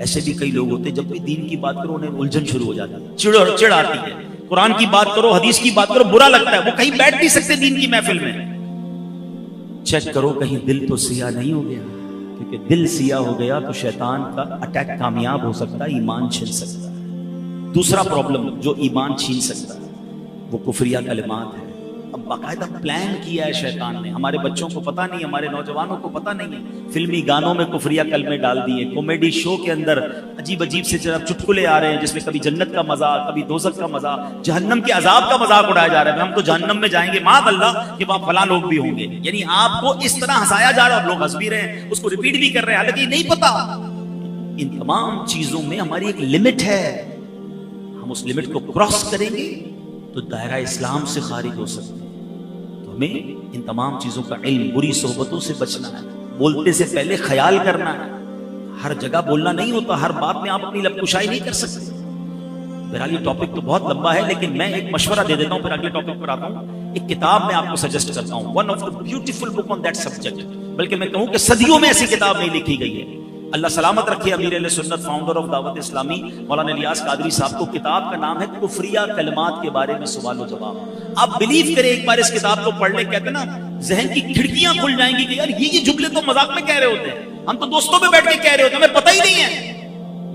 ایسے بھی کئی لوگ ہوتے ہیں جب بھی دین کی بات کرو انہیں الجھن شروع ہو جاتی ہے، چڑ آتی ہے. قرآن کی بات کرو، حدیث کی بات کرو، برا لگتا ہے. وہ کہیں بیٹھ نہیں سکتے دین کی محفل میں. چیک کرو کہیں دل تو سیاہ نہیں ہو گیا، کیونکہ دل سیاہ ہو گیا تو شیطان کا اٹیک کامیاب ہو سکتا ہے، ایمان چھین سکتا ہے. دوسرا پرابلم جو ایمان چھین سکتا ہے وہ کفریہ کلمات ہے. اب باقاعدہ پلان کیا ہے شیطان نے. ہمارے بچوں کو پتہ نہیں، ہمارے نوجوانوں کو پتہ نہیں ہے. فلمی گانوں میں کفریہ کلمے ڈال دیے، کامیڈی شو کے اندر عجیب عجیب سے چٹکلے آ رہے ہیں جس میں کبھی جنت کا مذاق، کبھی دوزخ کا مذاق، جہنم کے عذاب کا مذاق اڑایا جا رہا ہے. ہم تو جہنم میں جائیں گے، معاذ اللہ کہ وہاں فلاں لوگ بھی ہوں گے. یعنی آپ کو اس طرح ہنسایا جا رہا ہے اور لوگ ہنس بھی رہے ہیں، اس کو ریپیٹ بھی کر رہے ہیں، حالانکہ نہیں پتا. ان تمام چیزوں میں ہماری ایک لمٹ ہے. ہم اس لمٹ کو کراس کریں گے تو دائرہ اسلام سے خارج ہو سکتے ہیں. تو ہمیں ان تمام چیزوں کا علم، بری صحبتوں سے بچنا ہے، بولتے سے پہلے خیال کرنا ہے. ہر جگہ بولنا نہیں ہوتا، ہر بات میں آپ اپنی لب کشائی نہیں کر سکتے. بہرحال یہ ٹاپک تو بہت لمبا ہے، لیکن میں ایک مشورہ دے دیتا ہوں پھر اگلے ٹاپک پر آتا ہوں. ایک کتاب میں آپ کو سجیسٹ کرتا ہوں، one of the beautiful book on that subject. بلکہ میں کہوں کہ صدیوں میں ایسی کتاب نہیں لکھی گئی ہے. اللہ سلامت رکھے امیر اہل سنت، فاؤنڈر آف دعوت اسلامی مولانا الیاس قادری صاحب کو. کتاب کا نام ہے کفریہ کلمات کے بارے میں سوال و جواب. آپ بلیو کریں ایک بار اس کتاب کو پڑھ لیں، کہتے ہیں نا ذہن کی کھڑکیاں کھل جائیں گی کہ یار یہ جملے تو مذاق میں کہہ رہے ہوتے ہیں، ہم تو دوستوں میں بیٹھ کے کہہ رہے ہوتے ہیں، ہمیں پتہ ہی نہیں ہے.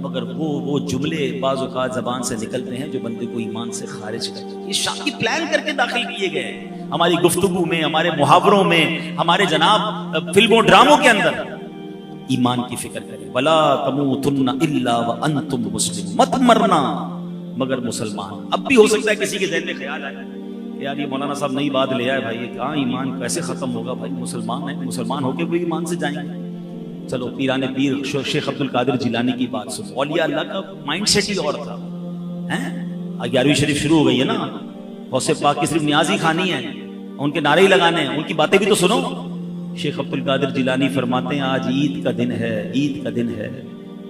مگر وہ جملے بعض اوقات زبان سے نکلتے ہیں جو بندے کو ایمان سے خارج کرتے ہیں. یہ شاکی پلان کر کے داخل کیے گئے ہیں ہماری گفتگو میں، ہمارے محاوروں میں، ہمارے جناب فلموں ڈراموں کے اندر. ایمان کی فکر کریں. وَلَا تَمُوتُنَّ إِلَّا وَأَنْتُمْ مُسْلِمُونَ، مت مرنا مگر مسلمان. اب بھی ہو سکتا ہے کسی کے ذہن میں خیال آئے کہ یار یہ مولانا صاحب نئی بات لے آئے بھائی، یہ کہاں ایمان کیسے ختم ہوگا؟ بھائی مسلمان ہیں، مسلمان ہو کے بھی ایمان سے جائیں گے. چلو پیران پیر شیخ عبد القادر جیلانی کی بات سنو. اولیاء اللہ کا مائنڈ سیٹ ہی اور تھا. 11ویں شریف شروع ہو گئی ہے نا، غوث پاک کی صرف نیازی خانی ہے، ان کے نعرے ہی لگانے ہیں، ان کی باتیں بھی تو سنو. شیخ عبد القادر جیلانی فرماتے ہیں آج عید کا دن ہے، عید کا دن ہے.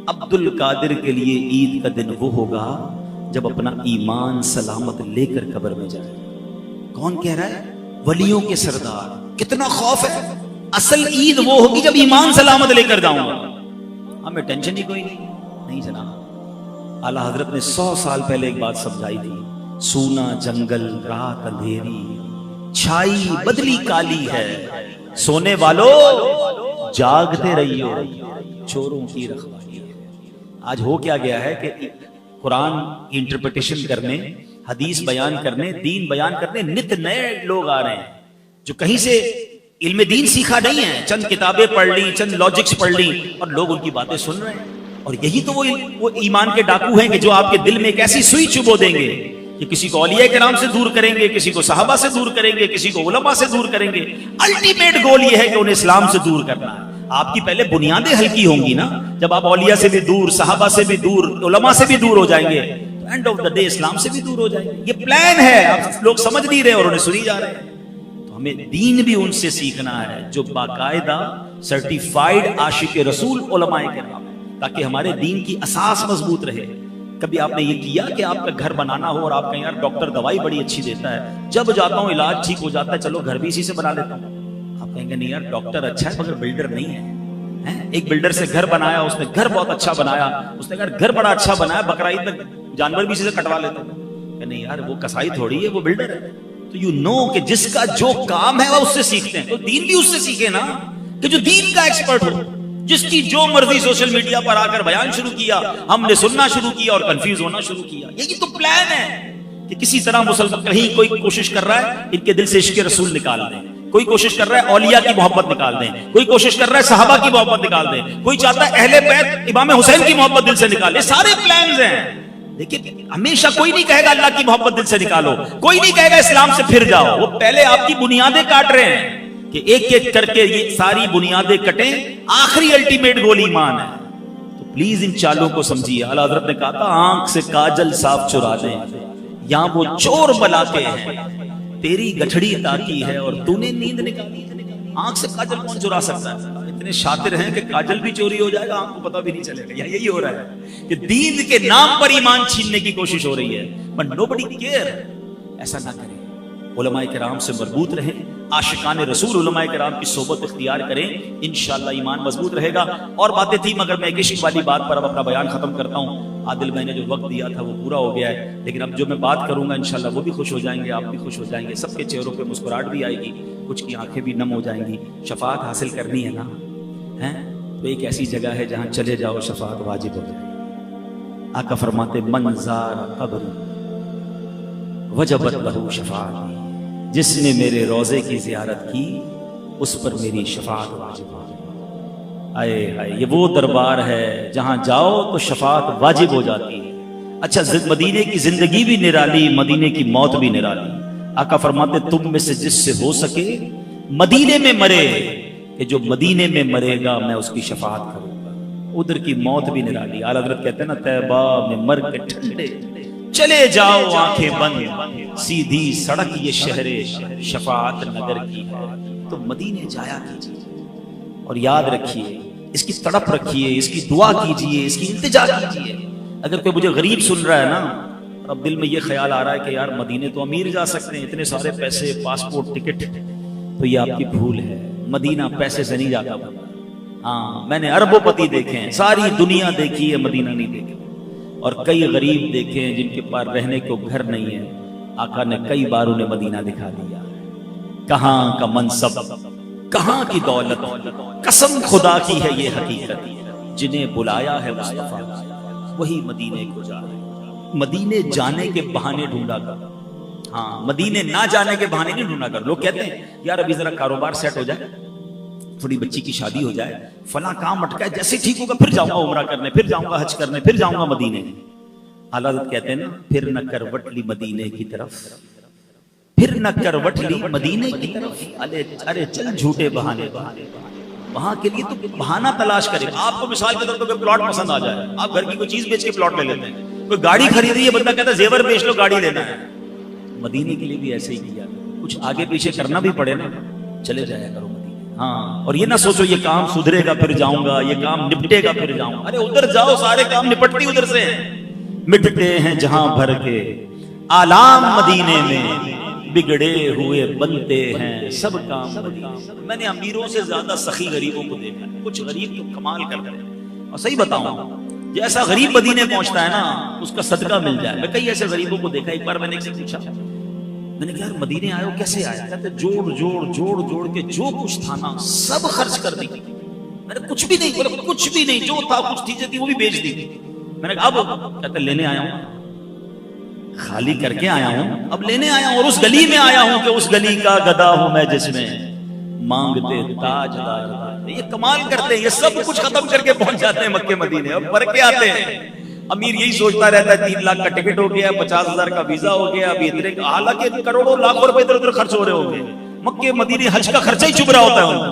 عبد القادر کے لیے عید کا دن وہ ہوگا جب اپنا ایمان سلامت لے کر قبر میں جائے. کون کہہ رہا ہے؟ ولیوں کے سردار. کتنا خوف ہے. اصل عید وہ ہوگی جب ایمان سلامت لے کر جاؤں گا. ہمیں ٹینشن ہی کوئی نہیں جناب. اعلیٰ حضرت نے 100 سال پہلے ایک بات سمجھائی تھی. سونا جنگل، رات اندھیری، چھائی بدلی کالی ہے، سونے والو جاگتے رہیو، چوروں کی رکھوالی ہے. آج ہو کیا گیا ہے کہ قرآن کی انٹرپریٹیشن کرنے، حدیث بیان کرنے، دین بیان کرنے نت نئے لوگ آ رہے ہیں جو کہیں سے علم دین سیکھا نہیں ہے، چند کتابیں پڑھ لی، چند لاجکس پڑھ لی اور لوگ ان کی باتیں سن رہے ہیں. اور یہی تو وہ ایمان کے ڈاکو ہیں کہ جو آپ کے دل میں ایک ایسی سوئی چبو دیں گے کہ کسی کو اولیاء کرام سے دور کریں گے، کسی کو صحابہ سے دور کریں گے، کسی کو علماء سے دور کریں گے. الٹیمیٹ گول یہ ہے کہ انہیں اسلام سے دور کرنا ہے. آپ کی پہلے بنیادیں ہلکی ہوں گی نا. جب آپ اولیاء سے بھی دور، صحابہ سے بھی دور، علماء سے بھی دور ہو جائیں گے تو اینڈ آف دا ڈے اسلام سے بھی دور ہو جائیں گے. یہ پلان ہے، آپ لوگ سمجھ نہیں رہے اور انہیں سنی جا رہے ہیں. تو ہمیں دین بھی ان سے سیکھنا ہے جو باقاعدہ سرٹیفائیڈ عاشق رسول علماء کرام ہیں، تاکہ ہمارے دین کی اساس مضبوط رہے. کبھی آپ نے یہ کیا کہ آپ کا گھر بنانا ہو اور آپ کہیں یار ڈاکٹر دوائی بڑی اچھی دیتا ہے، جب جاتا ہوں علاج ٹھیک ہو جاتا ہے، چلو گھر بھی اسی سے بنا لیتا ہوں. آپ کہیں گے نہیں یار ڈاکٹر اچھا ہے مگر بلڈر نہیں ہے. ایک بلڈر سے گھر بنایا، اس نے گھر بہت اچھا بنایا، اس نے گھر بڑا اچھا بنایا، بقرعید میں جانور بھی اسی سے کٹوا لیتا ہوں. کہ نہیں یار وہ کسائی تھوڑی ہے، وہ بلڈر ہے. تو یو نو کہ جس کا جو کام ہے وہ اس سے سیکھتے ہیں. تو دین بھی اس سے سیکھے نا، کہ جو دین کا ایکسپرٹ ہو. جس کی جو مرضی سوشل میڈیا پر آ کر بیان شروع کیا، ہم نے سننا شروع کیا اور کنفیوز ہونا شروع کیا. یہی تو پلان ہے کہ کسی طرح مسلمان، کہیں کوئی کوشش کر رہا ہے ان کے دل سے عشق رسول نکال دیں، کوئی کوشش کر رہا ہے اولیاء کی محبت نکال دیں، کوئی کوشش کر رہا ہے صحابہ کی محبت نکال دیں، کوئی چاہتا ہے اہل بیت امام حسین کی محبت دل سے نکالے. سارے پلانز ہیں. دیکھیں ہمیشہ کوئی نہیں کہے گا اللہ کی محبت دل سے نکالو، کوئی نہیں کہے گا اسلام سے پھر جاؤ. وہ پہلے آپ کی بنیادیں کاٹ رہے ہیں کہ ایک ایک کر کے یہ ساری بنیادیں کٹیں. آخری الٹیمیٹ گول ایمان ہے. تو پلیز ان چالوں کو سمجھیے. اعلیٰ حضرت نے کہا تھا آنکھ سے کاجل صاف چرا دیں، یہاں وہ چور بلاتے ہیں، تیری گٹھڑی تاکی ہے اور تو نے نیند نکالی. آنکھ سے کاجل کون چرا سکتا ہے؟ اتنے شاطر ہیں کہ کاجل بھی چوری ہو جائے گا، آنکھ کو پتہ بھی نہیں چلے گا. یہی ہو رہا ہے کہ دین کے نام پر ایمان چھیننے کی کوشش ہو رہی ہے. But nobody care. ایسا نہ کریں. علماء کرام سے مربوط رہیں، عاشقان رسول علماء کرام کی صحبت اختیار کریں، انشاءاللہ ایمان مضبوط رہے گا. اور باتیں تھی مگر میں ایک عشق والی بات پر اب اپنا بیان ختم کرتا ہوں. عادل میں نے جو وقت دیا تھا وہ پورا ہو گیا ہے، لیکن اب جو میں بات کروں گا انشاءاللہ وہ بھی خوش ہو جائیں گے، آپ بھی خوش ہو جائیں گے، سب کے چہروں پہ مسکراہٹ بھی آئے گی، کچھ کی آنکھیں بھی نم ہو جائیں گی. شفاعت حاصل کرنی ہے نا، تو ایک ایسی جگہ ہے جہاں چلے جاؤ شفاعت واجب ہو جائے. آقا فرماتے من زار قبر وجبت لہ شفاعت، جس نے میرے روزے کی زیارت کی اس پر میری شفاعت واجب ہو. آئے ہائے، یہ وہ دربار ہے جہاں جاؤ تو شفاعت واجب ہو جاتی ہے. اچھا مدینے کی زندگی بھی نرالی، مدینے کی موت بھی نرالی. آقا فرماتے تم میں سے جس سے ہو سکے مدینے میں مرے، کہ جو مدینے میں مرے گا میں اس کی شفاعت کروں گا. ادھر کی موت بھی نرالی. اعلیٰ حضرت کہتے ہیں نا طیبہ میں مر کے ٹھنڈے چلے جاؤ آنکھیں بند، سیدھی سڑک یہ شہر شفاعت نگر کی ہے. تو مدینے جایا کیجیے اور یاد رکھیے، اس کی تڑپ رکھیے، اس کی دعا کیجیے، اس کی التجا کیجیے. اگر کوئی مجھے غریب سن رہا ہے نا اور اب دل میں یہ خیال آ رہا ہے کہ یار مدینے تو امیر جا سکتے ہیں، اتنے سارے پیسے، پاسپورٹ، ٹکٹ، تو یہ آپ کی بھول ہے. مدینہ پیسے سے نہیں جاتا. ہاں میں نے اربوں پتی دیکھے ہیں، ساری دنیا دیکھی ہے، مدینہ نہیں دیکھا. اور کئی غریب دیکھے ہیں جن کے پاس رہنے کو گھر نہیں ہے، آقا نے کئی بار انہیں مدینہ دکھا دیا. کہاں کا منصب، کہاں کی دولت، قسم خدا کی ہے یہ حقیقت، جنہیں بلایا ہے مصطفیٰ وہی مدینے کو جا رہے. مدینے جانے کے بہانے ڈھونڈا کر، ہاں مدینے نہ جانے کے بہانے نہیں ڈھونڈا کر. لوگ کہتے ہیں یار ابھی ذرا کاروبار سیٹ ہو جائے، تھوڑی بچی کی شادی ہو جائے، فلاں کام اٹکا ہے، جیسے ٹھیک ہوگا پھر جاؤں گا عمرہ کرنے، پھر جاؤں گا حج کرنے، پھر جاؤں گا مدینے. اعلیٰ حضرت کہتے ہیں نا پھر نہ کروٹ لی مدینے کی طرف، پھر نہ کروٹ لی مدینے کی طرف. ارے چل جھوٹے بہانے، وہاں کے لیے تو بہانہ تلاش کرے. آپ کو مثال کے طور پر کوئی پلاٹ پسند آ جائے، آپ گھر کی کوئی چیز بیچ کے پلاٹ لے لیتے ہیں. کوئی گاڑی خریدی ہے، بندہ کہتا ہے زیور بیچ لو گاڑی لینا ہے. مدینے کے لیے بھی ایسے ہی کیا، کچھ آگے پیچھے کرنا بھی پڑے نا، چلے جایا کرو مدینے. ہاں اور یہ نہ سوچو یہ کام سدھرے گا پھر جاؤں گا، یہ کام نپٹے گا پھر جاؤں گا. ارے ادھر جاؤ، سارے کام نپٹتی ادھر سے ہیں. مٹتے ہیں جہاں بھر کے آلام مدینے میں، بگڑے ہوئے بنتے ہیں سب کام مدینے. میں نے امیروں سے زیادہ سخی غریبوں کو دیکھا. کچھ غریب تو کمال کر رہے ہیں. اور صحیح بتاؤں جیسا غریب مدینے پہنچتا ہے نا اس کا صدقہ مل جائے. میں کئی ایسے غریبوں کو دیکھا. ایک بار میں نے ایک سے پوچھا، میں نے کہا یار مدینے آئے ہو کیسے آئے؟ کہتے جوڑ کے جو کچھ تھا نا سب خرچ کر دی. میں نے کچھ بھی نہیں، کچھ بھی نہیں، جو تھا کچھ چیزیں تھی وہ بھی بیچ دی. میں نے کہا اب؟ کہتے لینے آیا ہوں، خالی کر کے آیا ہوں، اب لینے آیا ہوں. اور اس گلی میں آیا ہوں کہ اس گلی کا گدا ہوں میں جس میں مانگتے تاجدار. یہ کمال کرتے ہیں، یہ سب کچھ ختم کر کے پہنچ جاتے ہیں مکے مدینے اور بھر کے آتے ہیں. امیر یہی سوچتا رہتا ہے 3 لاکھ کا ٹکٹ ہو گیا، 50,000 کا ویزا ہو گیا، ابھی اتنے کا، حالانکہ کروڑوں لاکھوں روپے ادھر ادھر خرچ ہو رہے ہوں گے، مکے مدینے حج کا خرچہ ہی چپ رہا ہوتا ہے ان کو۔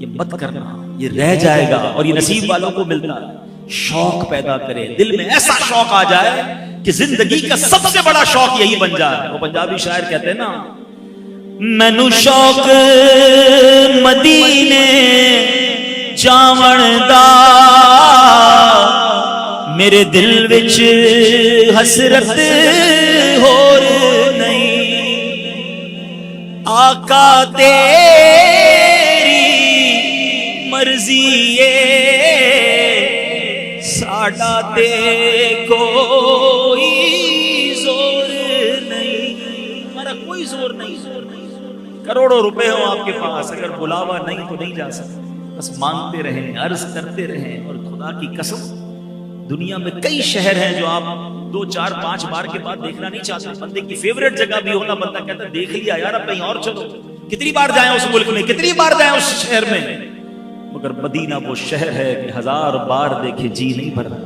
یہ مت کرنا، یہ رہ جائے گا، اور یہ نصیب والوں کو ملتا ہے۔ شوق پیدا کرے، دل میں ایسا شوق آ جائے کہ زندگی کا سب سے بڑا شوق یہی بن جائے۔ وہ پنجابی شاعر کہتے ہیں نا، مینو شوق مدینے جاون دا، میرے دل وچ حسرت ہور نہیں، آقا تیری مرضی ساڈا تے کوئی زور نہیں، ہمارا کوئی زور نہیں۔ کروڑوں روپے ہو آپ کے پاس، اگر بلاوا نہیں تو نہیں جا سکتے، بس مانگتے رہیں، عرض کرتے رہیں۔ اور خدا کی قسم دنیا میں کئی شہر ہیں جو آپ 2 4 5 بار کے بعد دیکھنا نہیں چاہتے۔ بندے کی فیوریٹ جگہ بھی ہونا، بندہ کہتا ہے دیکھ لیا یار اب کہیں اور چلو، کتنی بار جائیں اس ملک میں، کتنی بار جائیں اس شہر میں، مگر مدینہ وہ شہر ہے کہ 1000 بار دیکھے جی نہیں بھرتا۔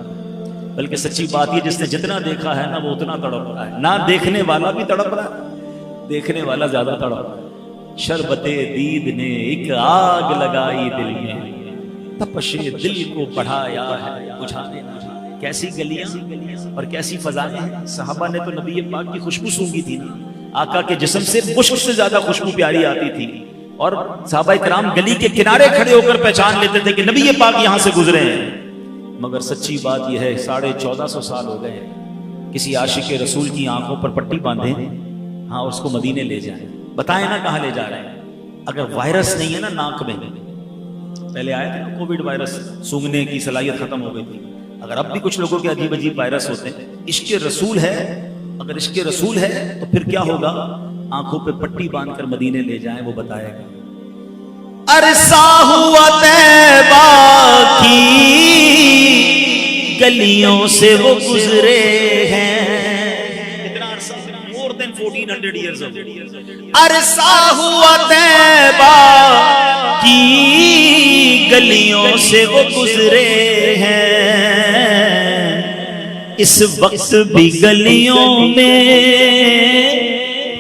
بلکہ سچی بات یہ، جس نے جتنا دیکھا ہے نا وہ اتنا تڑپ رہا ہے، نہ دیکھنے والا بھی تڑپ رہا ہے، دیکھنے والا زیادہ تڑپ رہا ہے۔ شربت دید نے ایک آگ لگائی دل میں، تپش دل کو بڑھایا ہے بجھانے۔ کیسی گلیاں اور کیسی فضائیں ہیں۔ صحابہ نے تو نبی پاک کی خوشبو سونگھی تھی نا، آقا کے جسم سے مشک سے زیادہ خوشبو پیاری آتی تھی، اور صحابہ کرام گلی کے کنارے کھڑے ہو کر پہچان لیتے تھے کہ نبی پاک یہاں سے گزرے ہیں۔ مگر سچی بات یہ ہے 1450 سال ہو گئے، کسی عاشق رسول کی آنکھوں پر پٹی باندھیں، ہاں اس کو مدینے لے جائیں، بتائیں نا کہاں لے جا رہے ہیں۔ اگر وائرس نہیں ہے نا ناک میں، پہلے آیا تھا نا کووڈ وائرس، سونگنے کی صلاحیت ختم ہو گئی تھی، اگر اب بھی کچھ لوگوں کے عجیب عجیب وائرس ہوتے ہیں، عشق رسول ہے، اگر عشق رسول ہے تو پھر کیا ہوگا؟ آنکھوں پہ پٹی باندھ کر مدینے لے جائیں، وہ بتائے گا۔ عرصہ ہوا طیبہ کی گلیوں سے وہ گزرے ہیں، کتنا عرصہ؟ more than 1400 years ago۔ عرصہ ہوا طیبہ کی گلیوں سے وہ گزرے ہیں، اس وقت بھی گلیوں میں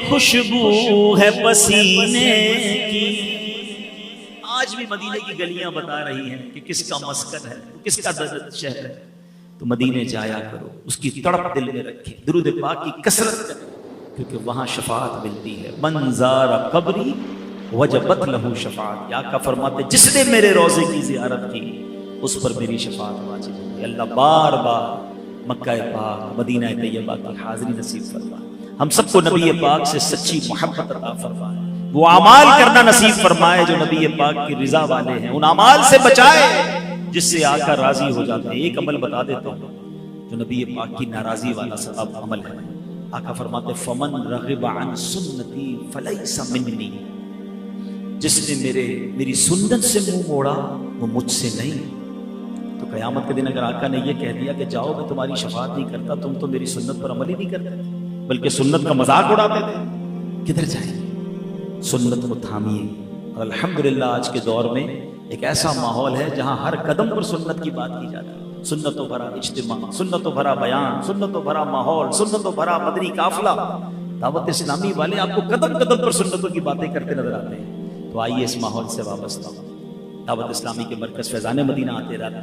خوشبو ہے پسینے کی۔ آج بھی مدینے کی گلیاں بتا رہی ہیں کہ کس کا مسکن ہے، کس کا شہر ہے۔ تو مدینے جایا کرو، اس کی تڑپ دل میں رکھے، درود پاک کی کثرت کرے، کیونکہ وہاں شفاعت ملتی ہے۔ من زار قبری وجبت لہو شفاعت، یا کا فرماتے جس نے میرے روضے کی زیارت کی اس پر میری شفاعت واجب ہوگی۔ اللہ بار بار مکہ پاک مدینہ طیبہ کی حاضری نصیب فرمائے، ہم سب کو نبی پاک سے سچی محبت عطا فرمائے، وہ اعمال کرنا نصیب فرمائے جو نبی پاک کی رضا والے ہیں، ان اعمال سے بچائے جس سے آقا راضی ہو جاتے ہیں۔ ایک عمل بتا دیتا ہوں جو نبی پاک کی ناراضی والا سبب عمل ہے۔ آقا فرماتے فمن رغب عن سنتی فلیس منی، جس نے میری سنت سے منہ موڑا وہ مجھ سے نہیں۔ تو قیامت کے دن اگر آقا نے یہ کہہ دیا کہ جاؤ میں تمہاری شفاعت نہیں کرتا، تم تو میری سنت پر عمل ہی نہیں کرتے بلکہ سنت کا مذاق اڑاتے تھے، کدھر جائیں گے؟ سنت کو تھامیے۔ اور الحمدللہ آج کے دور میں ایک ایسا ماحول ہے جہاں ہر قدم پر سنت کی بات کی جاتی ہے، سنتوں بھرا اجتماع، سنتوں بھرا بیان، سنتوں بھرا ماحول، سنتوں بھرا مدنی قافلہ۔ دعوت اسلامی والے آپ کو قدم قدم پر سنتوں کی باتیں کرتے نظر آتے ہیں۔ تو آئیے اس ماحول سے وابستہ ہوں، دعوت اسلامی کے مرکز فیضان مدینہ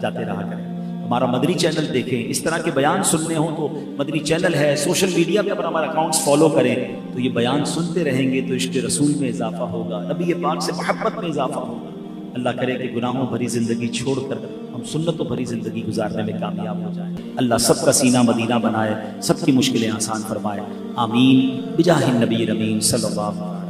جاتے رہا کریں، ہمارا مدنی چینل دیکھیں، اس طرح کے بیان سننے ہوں تو مدنی چینل ہے، سوشل میڈیا پہ اگر ہمارا اکاؤنٹس فالو کریں تو یہ بیان سنتے رہیں گے تو عشق رسول میں اضافہ ہوگا، نبی پاک سے محبت میں اضافہ ہوگا۔ اللہ کرے کہ گناہوں بھری زندگی چھوڑ کر ہم سنتوں بھری زندگی گزارنے میں کامیاب ہو جائیں۔ اللہ سب کا سینہ مدینہ بنائے، سب کی مشکلیں آسان فرمائے، آمین بجاہ النبی الامین صلی اللہ علیہ وسلم۔